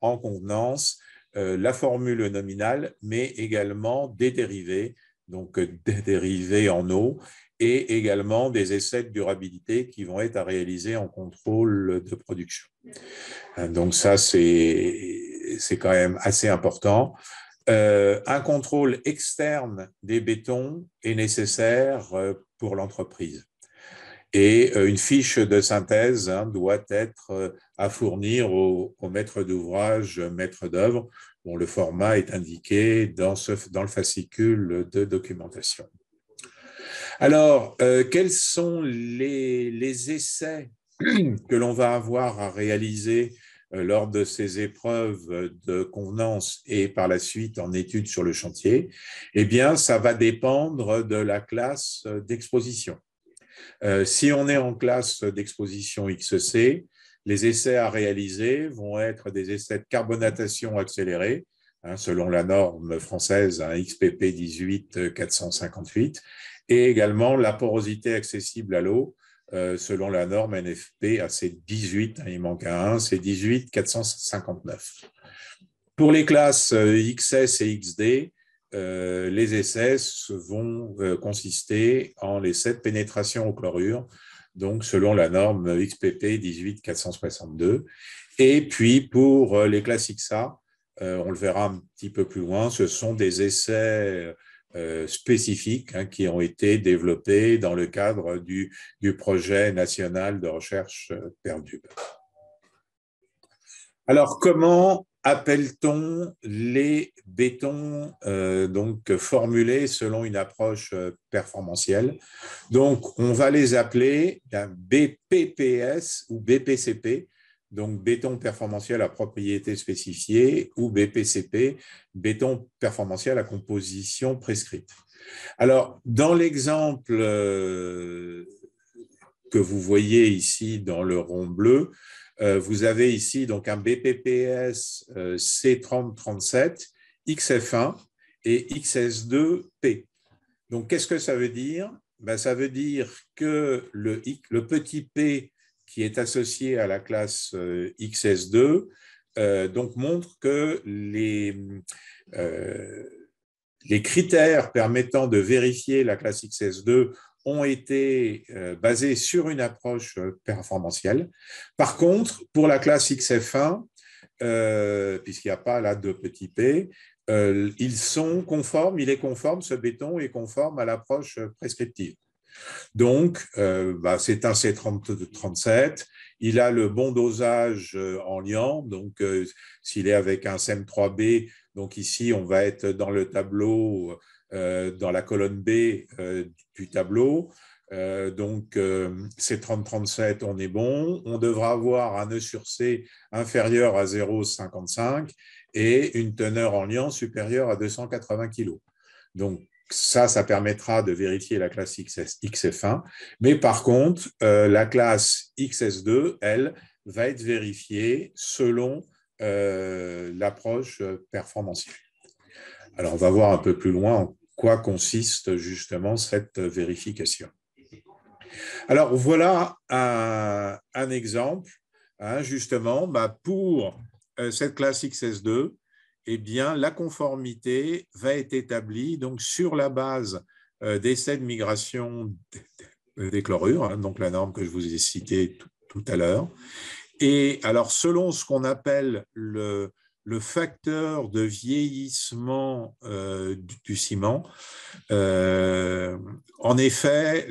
en convenance la formule nominale, mais également des dérivés, donc des dérivés en eau, et également des essais de durabilité qui vont être à réaliser en contrôle de production. Donc ça, c'est quand même assez important. Un contrôle externe des bétons est nécessaire pour l'entreprise. Et une fiche de synthèse doit être à fournir au maître d'ouvrage, maître d'œuvre, dont le format est indiqué dans le fascicule de documentation. Alors, quels sont les essais que l'on va avoir à réaliser lors de ces épreuves de convenance et par la suite en études sur le chantier? Eh bien, ça va dépendre de la classe d'exposition. Si on est en classe d'exposition XC, les essais à réaliser vont être des essais de carbonatation accélérée, selon la norme française XPP 18458, et également la porosité accessible à l'eau, selon la norme NFP AC18, il manque un 1, c'est 18459. Pour les classes XS et XD, les essais vont consister en l'essai de pénétration au chlorure, donc selon la norme XPP 18462. Et puis pour les classes XA, on le verra un petit peu plus loin, ce sont des essais spécifiques qui ont été développés dans le cadre du projet national de recherche PERDUB. Alors, comment appelle-t-on les bétons donc formulés selon une approche performantielle? Donc, on va les appeler BPPS ou BPCP, donc béton performantiel à propriété spécifiée, ou BPCP, béton performantiel à composition prescrite. Alors, dans l'exemple que vous voyez ici dans le rond bleu, vous avez ici donc un BPPS C3037, XF1 et XS2P. Donc, qu'est-ce que ça veut dire? Ça veut dire que le petit p qui est associé à la classe XS2 donc montre que les critères permettant de vérifier la classe XS2 ont été basés sur une approche performantielle. Par contre, pour la classe XF1, puisqu'il n'y a pas là de petit p, ils sont conformes, ce béton est conforme à l'approche prescriptive. Donc, c'est un C37, il a le bon dosage en liant, donc s'il est avec un CEM3B, donc ici on va être dans le tableau, dans la colonne B du tableau, donc C30-37, on est bon, on devra avoir un E sur C inférieur à 0,55 et une teneur en liant supérieure à 280 kg. Donc, ça permettra de vérifier la classe XF1. Mais par contre, la classe XS2, elle, va être vérifiée selon l'approche performantielle. Alors, on va voir un peu plus loin en quoi consiste justement cette vérification. Alors, voilà un exemple, justement, pour cette classe XS2, eh bien, la conformité va être établie donc, sur la base d'essais de migration des chlorures, donc la norme que je vous ai citée tout à l'heure. Et alors, selon ce qu'on appelle le facteur de vieillissement du ciment, en effet,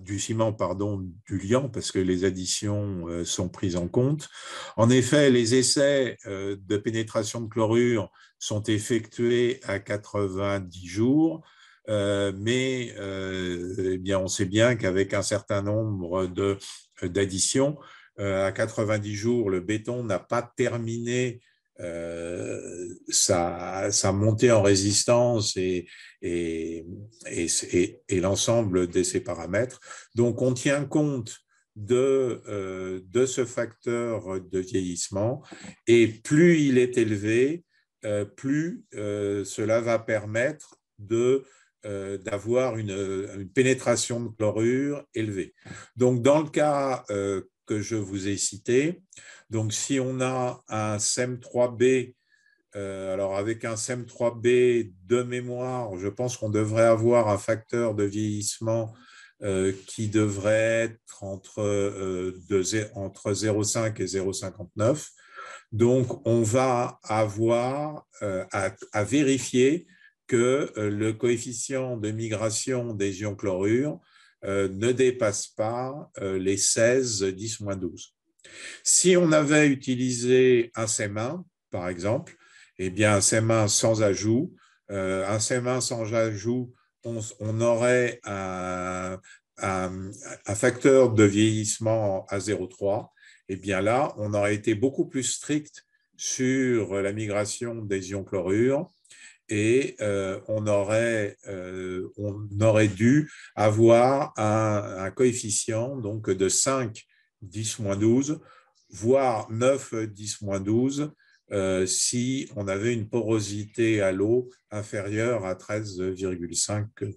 du ciment, pardon, du liant, parce que les additions sont prises en compte. En effet, les essais de pénétration de chlorure sont effectués à 90 jours, mais eh bien, on sait bien qu'avec un certain nombre d'additions, à 90 jours, le béton n'a pas terminé sa montée en résistance et l'ensemble de ces paramètres. Donc, on tient compte de ce facteur de vieillissement et plus il est élevé, plus cela va permettre d'avoir une pénétration de chlorure élevée. Donc, dans le cas que je vous ai cité, donc si on a un CEM3B, alors avec un CEM3B de mémoire, je pense qu'on devrait avoir un facteur de vieillissement qui devrait être entre 0,5 et 0,59. Donc, on va avoir à vérifier que le coefficient de migration des ions chlorure ne dépasse pas les 16, 10-12. Si on avait utilisé un CEM1, par exemple, eh bien un CEM1 sans ajout, on aurait un facteur de vieillissement à 0,3. Eh bien là, on aurait été beaucoup plus strict sur la migration des ions chlorure et on aurait dû avoir un coefficient donc, de 5, 10-12, voire 9, 10-12, si on avait une porosité à l'eau inférieure à 13,5%.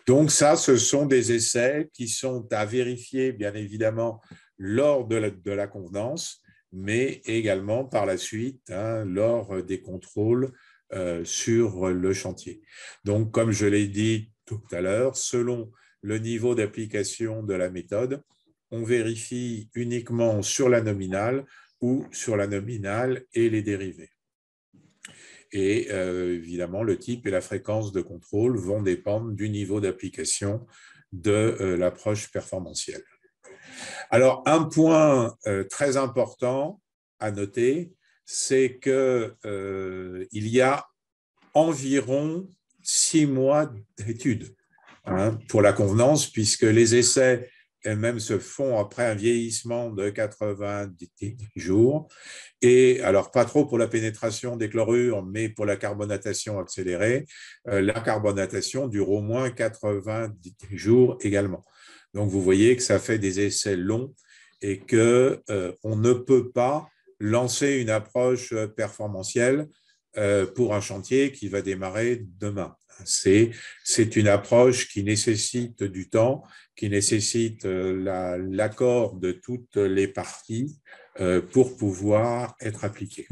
Donc ça, ce sont des essais qui sont à vérifier, bien évidemment, lors de la convenance, mais également par la suite, lors des contrôles sur le chantier. Donc, comme je l'ai dit tout à l'heure, selon le niveau d'application de la méthode, on vérifie uniquement sur la nominale ou sur la nominale et les dérivés. Et évidemment, le type et la fréquence de contrôle vont dépendre du niveau d'application de l'approche performantielle. Alors, un point très important à noter, c'est qu'il y a environ 6 mois d'études pour la convenance, puisque les essais elles-mêmes se font après un vieillissement de 90 jours. Et alors, pas trop pour la pénétration des chlorures, mais pour la carbonatation accélérée, la carbonatation dure au moins 90 jours également. Donc, vous voyez que ça fait des essais longs et qu'on ne peut pas lancer une approche performantielle pour un chantier qui va démarrer demain. C'est une approche qui nécessite du temps, qui nécessite l'accord de toutes les parties pour pouvoir être appliquée.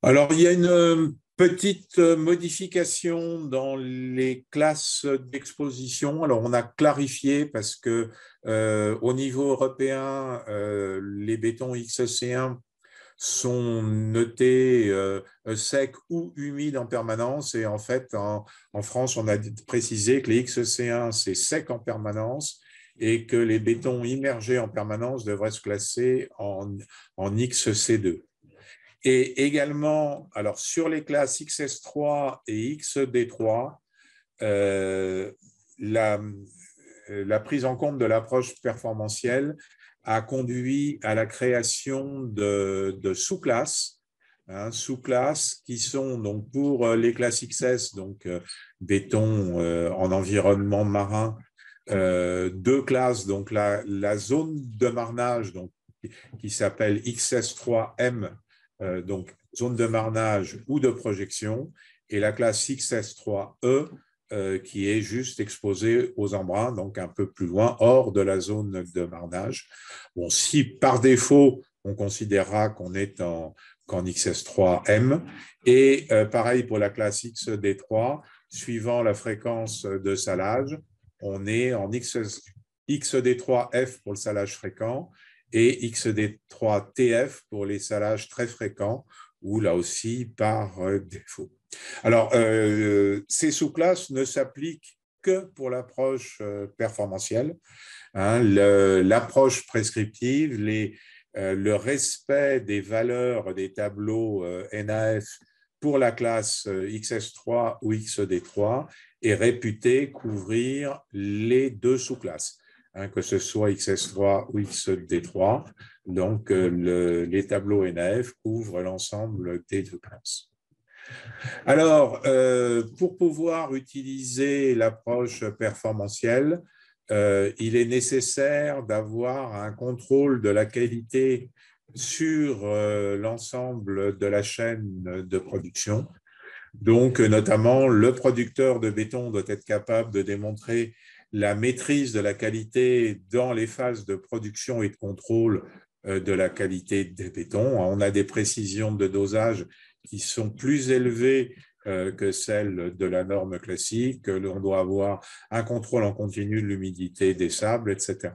Alors, il y a une Petite modification dans les classes d'exposition. Alors, on a clarifié parce que au niveau européen, les bétons XC1 sont notés secs ou humides en permanence. Et en fait, en France, on a précisé que les XC1, c'est sec en permanence et que les bétons immergés en permanence devraient se classer en XC2. Et également, alors sur les classes XS3 et XD3, la prise en compte de l'approche performantielle a conduit à la création de sous-classes, sous-classes qui sont donc pour les classes XS, donc béton en environnement marin, deux classes, donc la zone de marnage donc, qui s'appelle XS3M, donc zone de marnage ou de projection, et la classe XS3E qui est juste exposée aux embruns, donc un peu plus loin, hors de la zone de marnage. Bon, si par défaut, on considérera qu'on est qu'en XS3M, et pareil pour la classe XD3, suivant la fréquence de salage, on est en XD3F pour le salage fréquent, et XD3TF pour les salages très fréquents, ou là aussi par défaut. Alors, ces sous-classes ne s'appliquent que pour l'approche performantielle. L'approche prescriptive, le respect des valeurs des tableaux NAF pour la classe XS3 ou XD3 est réputé couvrir les deux sous-classes. Que ce soit XS3 ou XD3. Donc, les tableaux NAF couvrent l'ensemble des deux classes. Alors, pour pouvoir utiliser l'approche performantielle, il est nécessaire d'avoir un contrôle de la qualité sur l'ensemble de la chaîne de production. Donc, notamment, le producteur de béton doit être capable de démontrer la maîtrise de la qualité dans les phases de production et de contrôle de la qualité des bétons. On a des précisions de dosage qui sont plus élevées que celles de la norme classique. On doit avoir un contrôle en continu de l'humidité des sables, etc.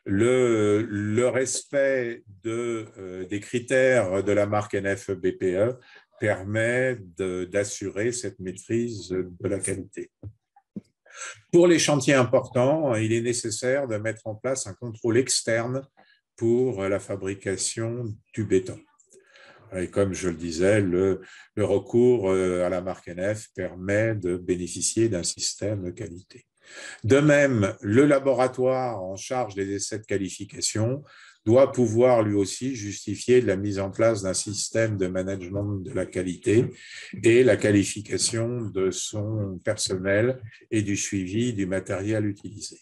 Le respect des critères de la marque NF-BPE permet d'assurer cette maîtrise de la qualité. Pour les chantiers importants, il est nécessaire de mettre en place un contrôle externe pour la fabrication du béton. Et comme je le disais, le recours à la marque NF permet de bénéficier d'un système de qualité. De même, le laboratoire en charge des essais de qualification doit pouvoir lui aussi justifier de la mise en place d'un système de management de la qualité et la qualification de son personnel et du suivi du matériel utilisé.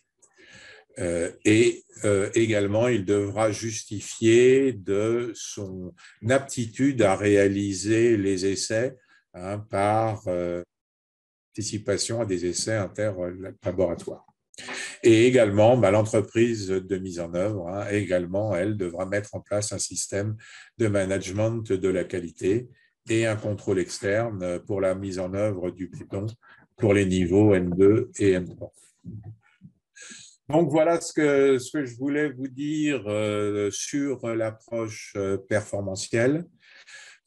Également, il devra justifier de son aptitude à réaliser les essais par participation à des essais interlaboratoires. Et également, l'entreprise de mise en œuvre, également, elle devra mettre en place un système de management de la qualité et un contrôle externe pour la mise en œuvre du béton pour les niveaux N2 et N3. Donc, voilà ce que je voulais vous dire sur l'approche performantielle.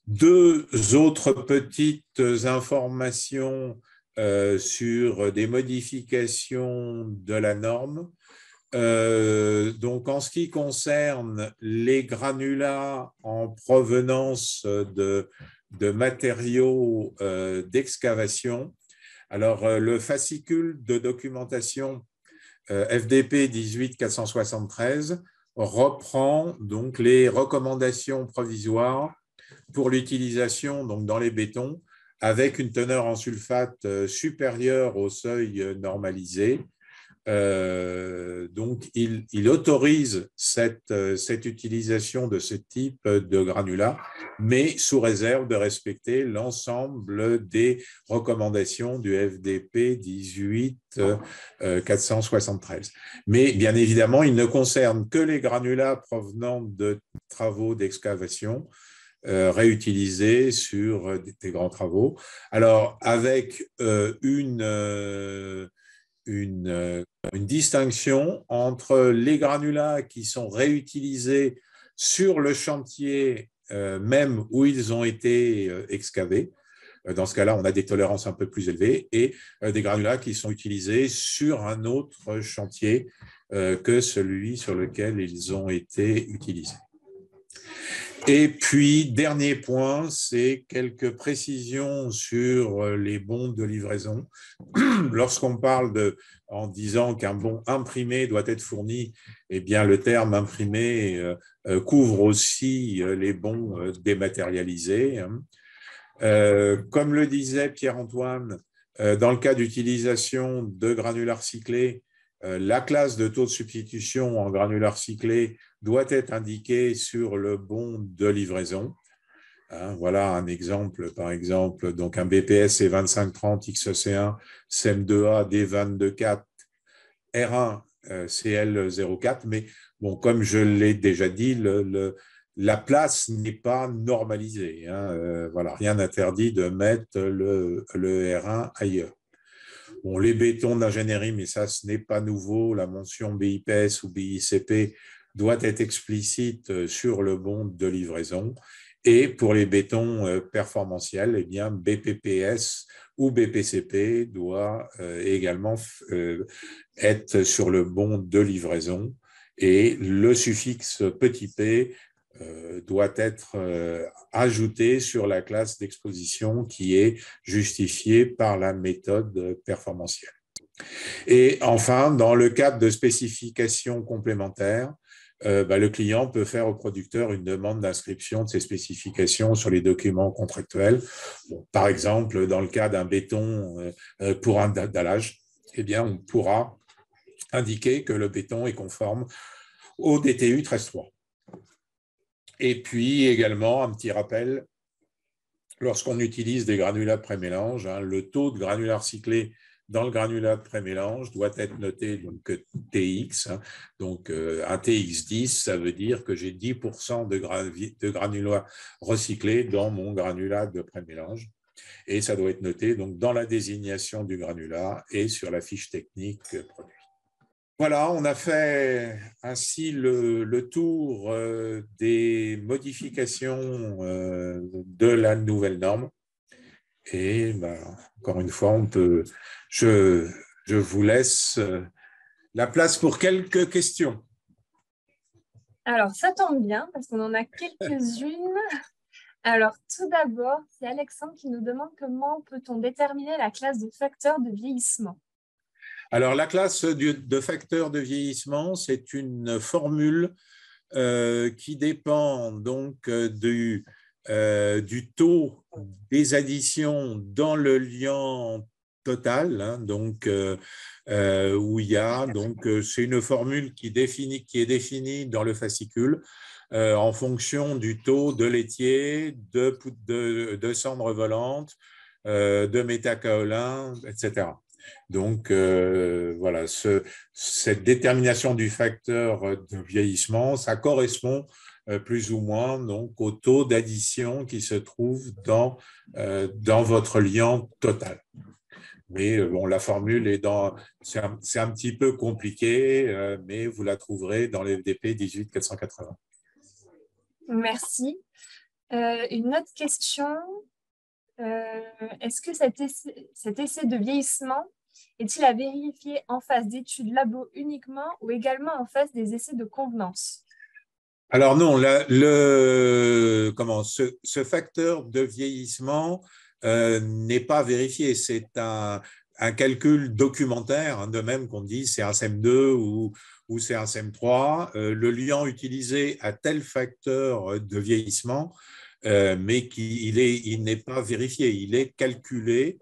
Deux autres petites informations sur des modifications de la norme. Donc, en ce qui concerne les granulats en provenance de matériaux d'excavation, alors le fascicule de documentation FDP 18473 reprend donc les recommandations provisoires pour l'utilisation dans les bétons avec une teneur en sulfate supérieure au seuil normalisé. Donc, il autorise cette utilisation de ce type de granulat, mais sous réserve de respecter l'ensemble des recommandations du FDP 18473. Mais bien évidemment, il ne concerne que les granulats provenant de travaux d'excavation réutilisés sur des grands travaux. Alors, avec une distinction entre les granulats qui sont réutilisés sur le chantier même où ils ont été excavés. Dans ce cas-là, on a des tolérances un peu plus élevées et des granulats qui sont utilisés sur un autre chantier que celui sur lequel ils ont été utilisés. Et puis, dernier point, c'est quelques précisions sur les bons de livraison. Lorsqu'on parle en disant qu'un bon imprimé doit être fourni, eh bien, le terme imprimé couvre aussi les bons dématérialisés. Comme le disait Pierre-Antoine, dans le cas d'utilisation de granulats recyclés, la classe de taux de substitution en granulats recyclés doit être indiquée sur le bon de livraison. Voilà un exemple, par exemple, donc un BPS C2530 XEC1 CM2A D224 R1 CL04, mais bon, comme je l'ai déjà dit, la place n'est pas normalisée. Voilà, rien n'interdit de mettre le R1 ailleurs. Bon, les bétons d'ingénierie, mais ça, ce n'est pas nouveau. La mention BIPS ou BICP doit être explicite sur le bon de livraison. Et pour les bétons performantiels, eh bien, BPPS ou BPCP doit également être sur le bon de livraison. Et le suffixe petit p doit être ajouté sur la classe d'exposition qui est justifiée par la méthode performantielle. Et enfin, dans le cadre de spécifications complémentaires, le client peut faire au producteur une demande d'inscription de ces spécifications sur les documents contractuels. Bon, par exemple, dans le cas d'un béton pour un dallage, eh bien, on pourra indiquer que le béton est conforme au DTU 13.3. Et puis également, un petit rappel, lorsqu'on utilise des granulats de pré-mélange, le taux de granulats recyclés dans le granulat de pré-mélange doit être noté donc TX. Donc, un TX10, ça veut dire que j'ai 10% de granulats recyclés dans mon granulat de pré-mélange. Et ça doit être noté donc, dans la désignation du granulat et sur la fiche technique produit. Voilà, on a fait ainsi le tour des modifications de la nouvelle norme. Et encore une fois, je vous laisse la place pour quelques questions. Alors, ça tombe bien parce qu'on en a quelques-unes. Alors, tout d'abord, c'est Alexandre qui nous demande comment peut-on déterminer la classe de facteur de vieillissement. Alors, la classe de facteur de vieillissement, c'est une formule qui dépend donc du taux des additions dans le liant total, donc où il y a donc c'est une formule qui est définie dans le fascicule en fonction du taux de laitier, de cendres volantes, de méthacaolin, etc. Donc, voilà, cette détermination du facteur de vieillissement, ça correspond plus ou moins donc, au taux d'addition qui se trouve dans votre liant total. Mais bon, la formule c'est un petit peu compliqué, mais vous la trouverez dans les FDP 18480. Merci. Une autre question. Est-ce que cet essai de vieillissement est-il à vérifier en phase d'études labo uniquement ou également en phase des essais de convenance? Alors non, ce facteur de vieillissement n'est pas vérifié. C'est un calcul documentaire, de même qu'on dit c'est un CEM2 ou c'est un CEM3. Le liant utilisé a tel facteur de vieillissement, mais il n'est pas vérifié. Il est calculé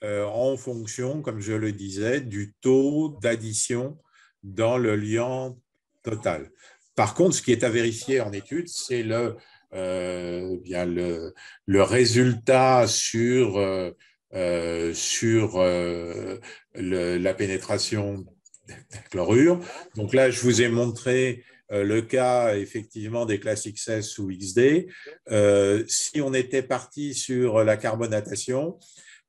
en fonction, comme je le disais, du taux d'addition dans le liant total. Par contre, ce qui est à vérifier en étude, c'est le résultat sur la pénétration de la chlorure. Donc là, je vous ai montré le cas effectivement des classes XS ou XD. Si on était parti sur la carbonatation,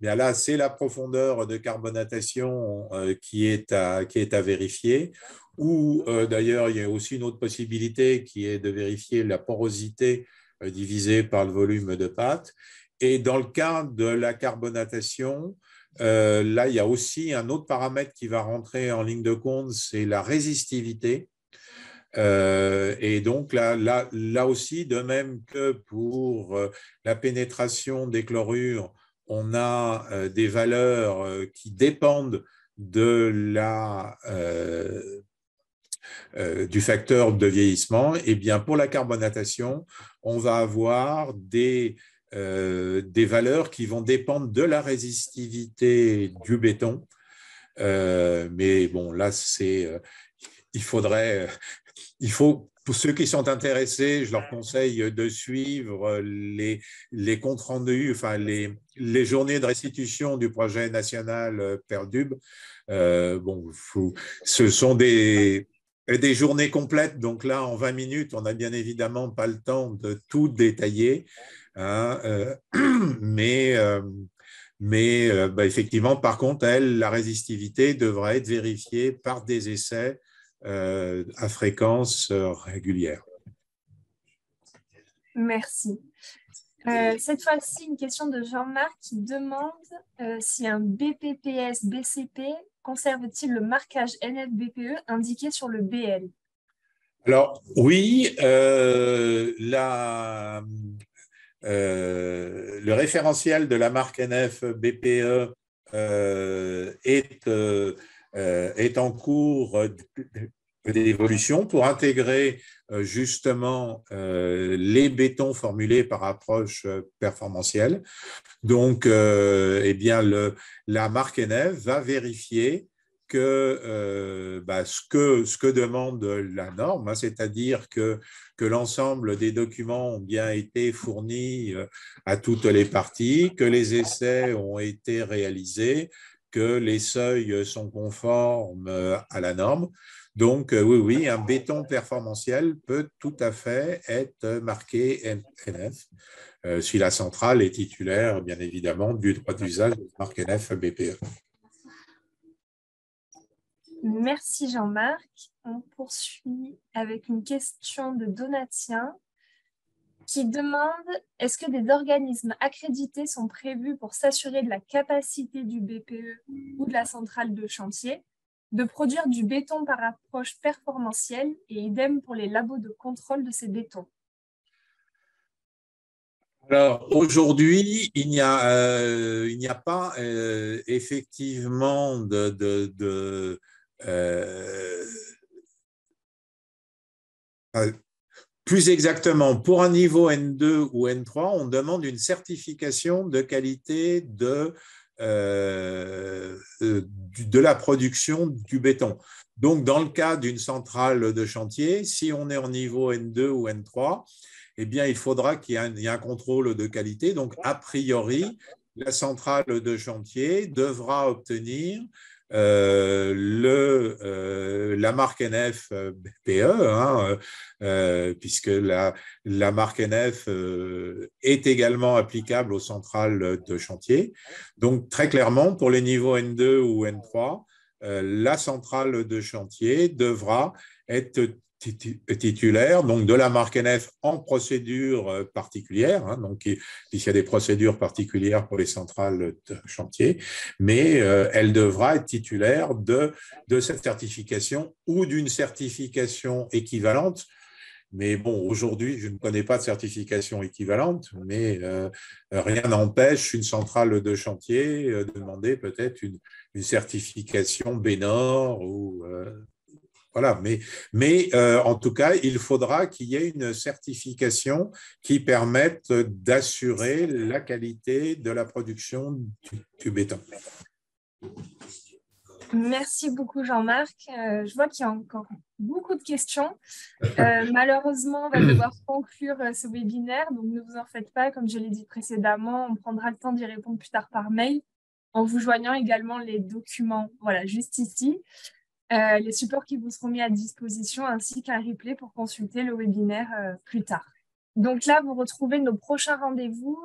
bien là, c'est la profondeur de carbonatation qui est à vérifier. Ou d'ailleurs, il y a aussi une autre possibilité qui est de vérifier la porosité divisée par le volume de pâte. Et dans le cas de la carbonatation, là, il y a aussi un autre paramètre qui va rentrer en ligne de compte, c'est la résistivité. Et donc là aussi, de même que pour la pénétration des chlorures, on a des valeurs qui dépendent de du facteur de vieillissement. Et bien pour la carbonatation, on va avoir des valeurs qui vont dépendre de la résistivité du béton. Mais bon, là, il faut, pour ceux qui sont intéressés, je leur conseille de suivre les comptes rendus, enfin les journées de restitution du projet national Perdub. Ce sont des journées complètes, donc là, en 20 minutes, on n'a bien évidemment pas le temps de tout détailler, hein, mais effectivement, par contre, la résistivité devra être vérifiée par des essais à fréquence régulière. Merci. Cette fois-ci, une question de Jean-Marc qui demande si un BPPS BCP conserve-t-il le marquage NF-BPE indiqué sur le BL? Alors, oui, le référentiel de la marque NF-BPE est en cours d'évolution pour intégrer justement les bétons formulés par approche performantielle. Donc, eh bien, la marque NF va vérifier que ce que demande la norme, hein, c'est-à-dire que l'ensemble des documents ont bien été fournis à toutes les parties, que les essais ont été réalisés, que les seuils sont conformes à la norme. Donc, oui, un béton performantiel peut tout à fait être marqué NF si la centrale est titulaire, bien évidemment, du droit d'usage de la marque NF BPE. Merci Jean-Marc. On poursuit avec une question de Donatien qui demande « Est-ce que des organismes accrédités sont prévus pour s'assurer de la capacité du BPE ou de la centrale de chantier de produire du béton par approche performantielle et idem pour les labos de contrôle de ces bétons ?» Alors, aujourd'hui, il n'y a pas effectivement plus exactement, pour un niveau N2 ou N3, on demande une certification de qualité de la production du béton. Donc, dans le cas d'une centrale de chantier, si on est en niveau N2 ou N3, eh bien, il faudra qu'il y ait un contrôle de qualité. Donc, a priori, la centrale de chantier devra obtenir la marque NF BPE, hein, puisque la marque NF est également applicable aux centrales de chantier. Donc, très clairement, pour les niveaux N2 ou N3, la centrale de chantier devra être titulaire, donc de la marque NF en procédure particulière, hein, donc il y a des procédures particulières pour les centrales de chantier, mais elle devra être titulaire de cette certification ou d'une certification équivalente. Mais bon, aujourd'hui, je ne connais pas de certification équivalente, mais rien n'empêche une centrale de chantier de demander peut-être une certification BNOR ou voilà, mais en tout cas, il faudra qu'il y ait une certification qui permette d'assurer la qualité de la production du béton. Merci beaucoup Jean-Marc. Je vois qu'il y a encore beaucoup de questions. Malheureusement, on va devoir conclure ce webinaire, donc ne vous en faites pas. Comme je l'ai dit précédemment, on prendra le temps d'y répondre plus tard par mail en vous joignant également les documents, voilà, juste ici. les supports qui vous seront mis à disposition ainsi qu'un replay pour consulter le webinaire plus tard. Donc là, vous retrouvez nos prochains rendez-vous,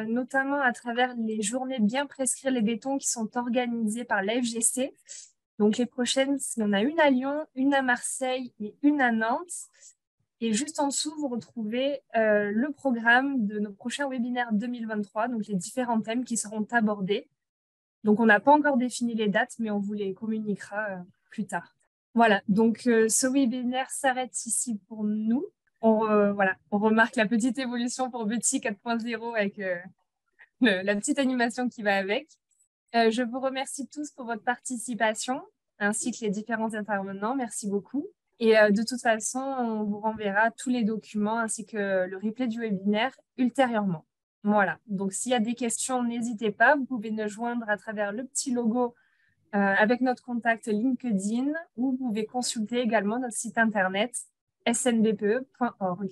notamment à travers les journées bien prescrire les bétons qui sont organisées par l'AFGC. Donc les prochaines, il y en a une à Lyon, une à Marseille et une à Nantes. Et juste en dessous, vous retrouvez le programme de nos prochains webinaires 2023, donc les différents thèmes qui seront abordés. Donc on n'a pas encore défini les dates, mais on vous les communiquera plus tard. Voilà, donc ce webinaire s'arrête ici pour nous. On remarque la petite évolution pour Betty 4.0 avec la petite animation qui va avec. Je vous remercie tous pour votre participation, ainsi que les différents intervenants. Merci beaucoup. Et de toute façon, on vous renverra tous les documents ainsi que le replay du webinaire ultérieurement. Voilà, donc s'il y a des questions, n'hésitez pas. Vous pouvez nous joindre à travers le petit logo avec notre contact LinkedIn ou vous pouvez consulter également notre site internet snbpe.org.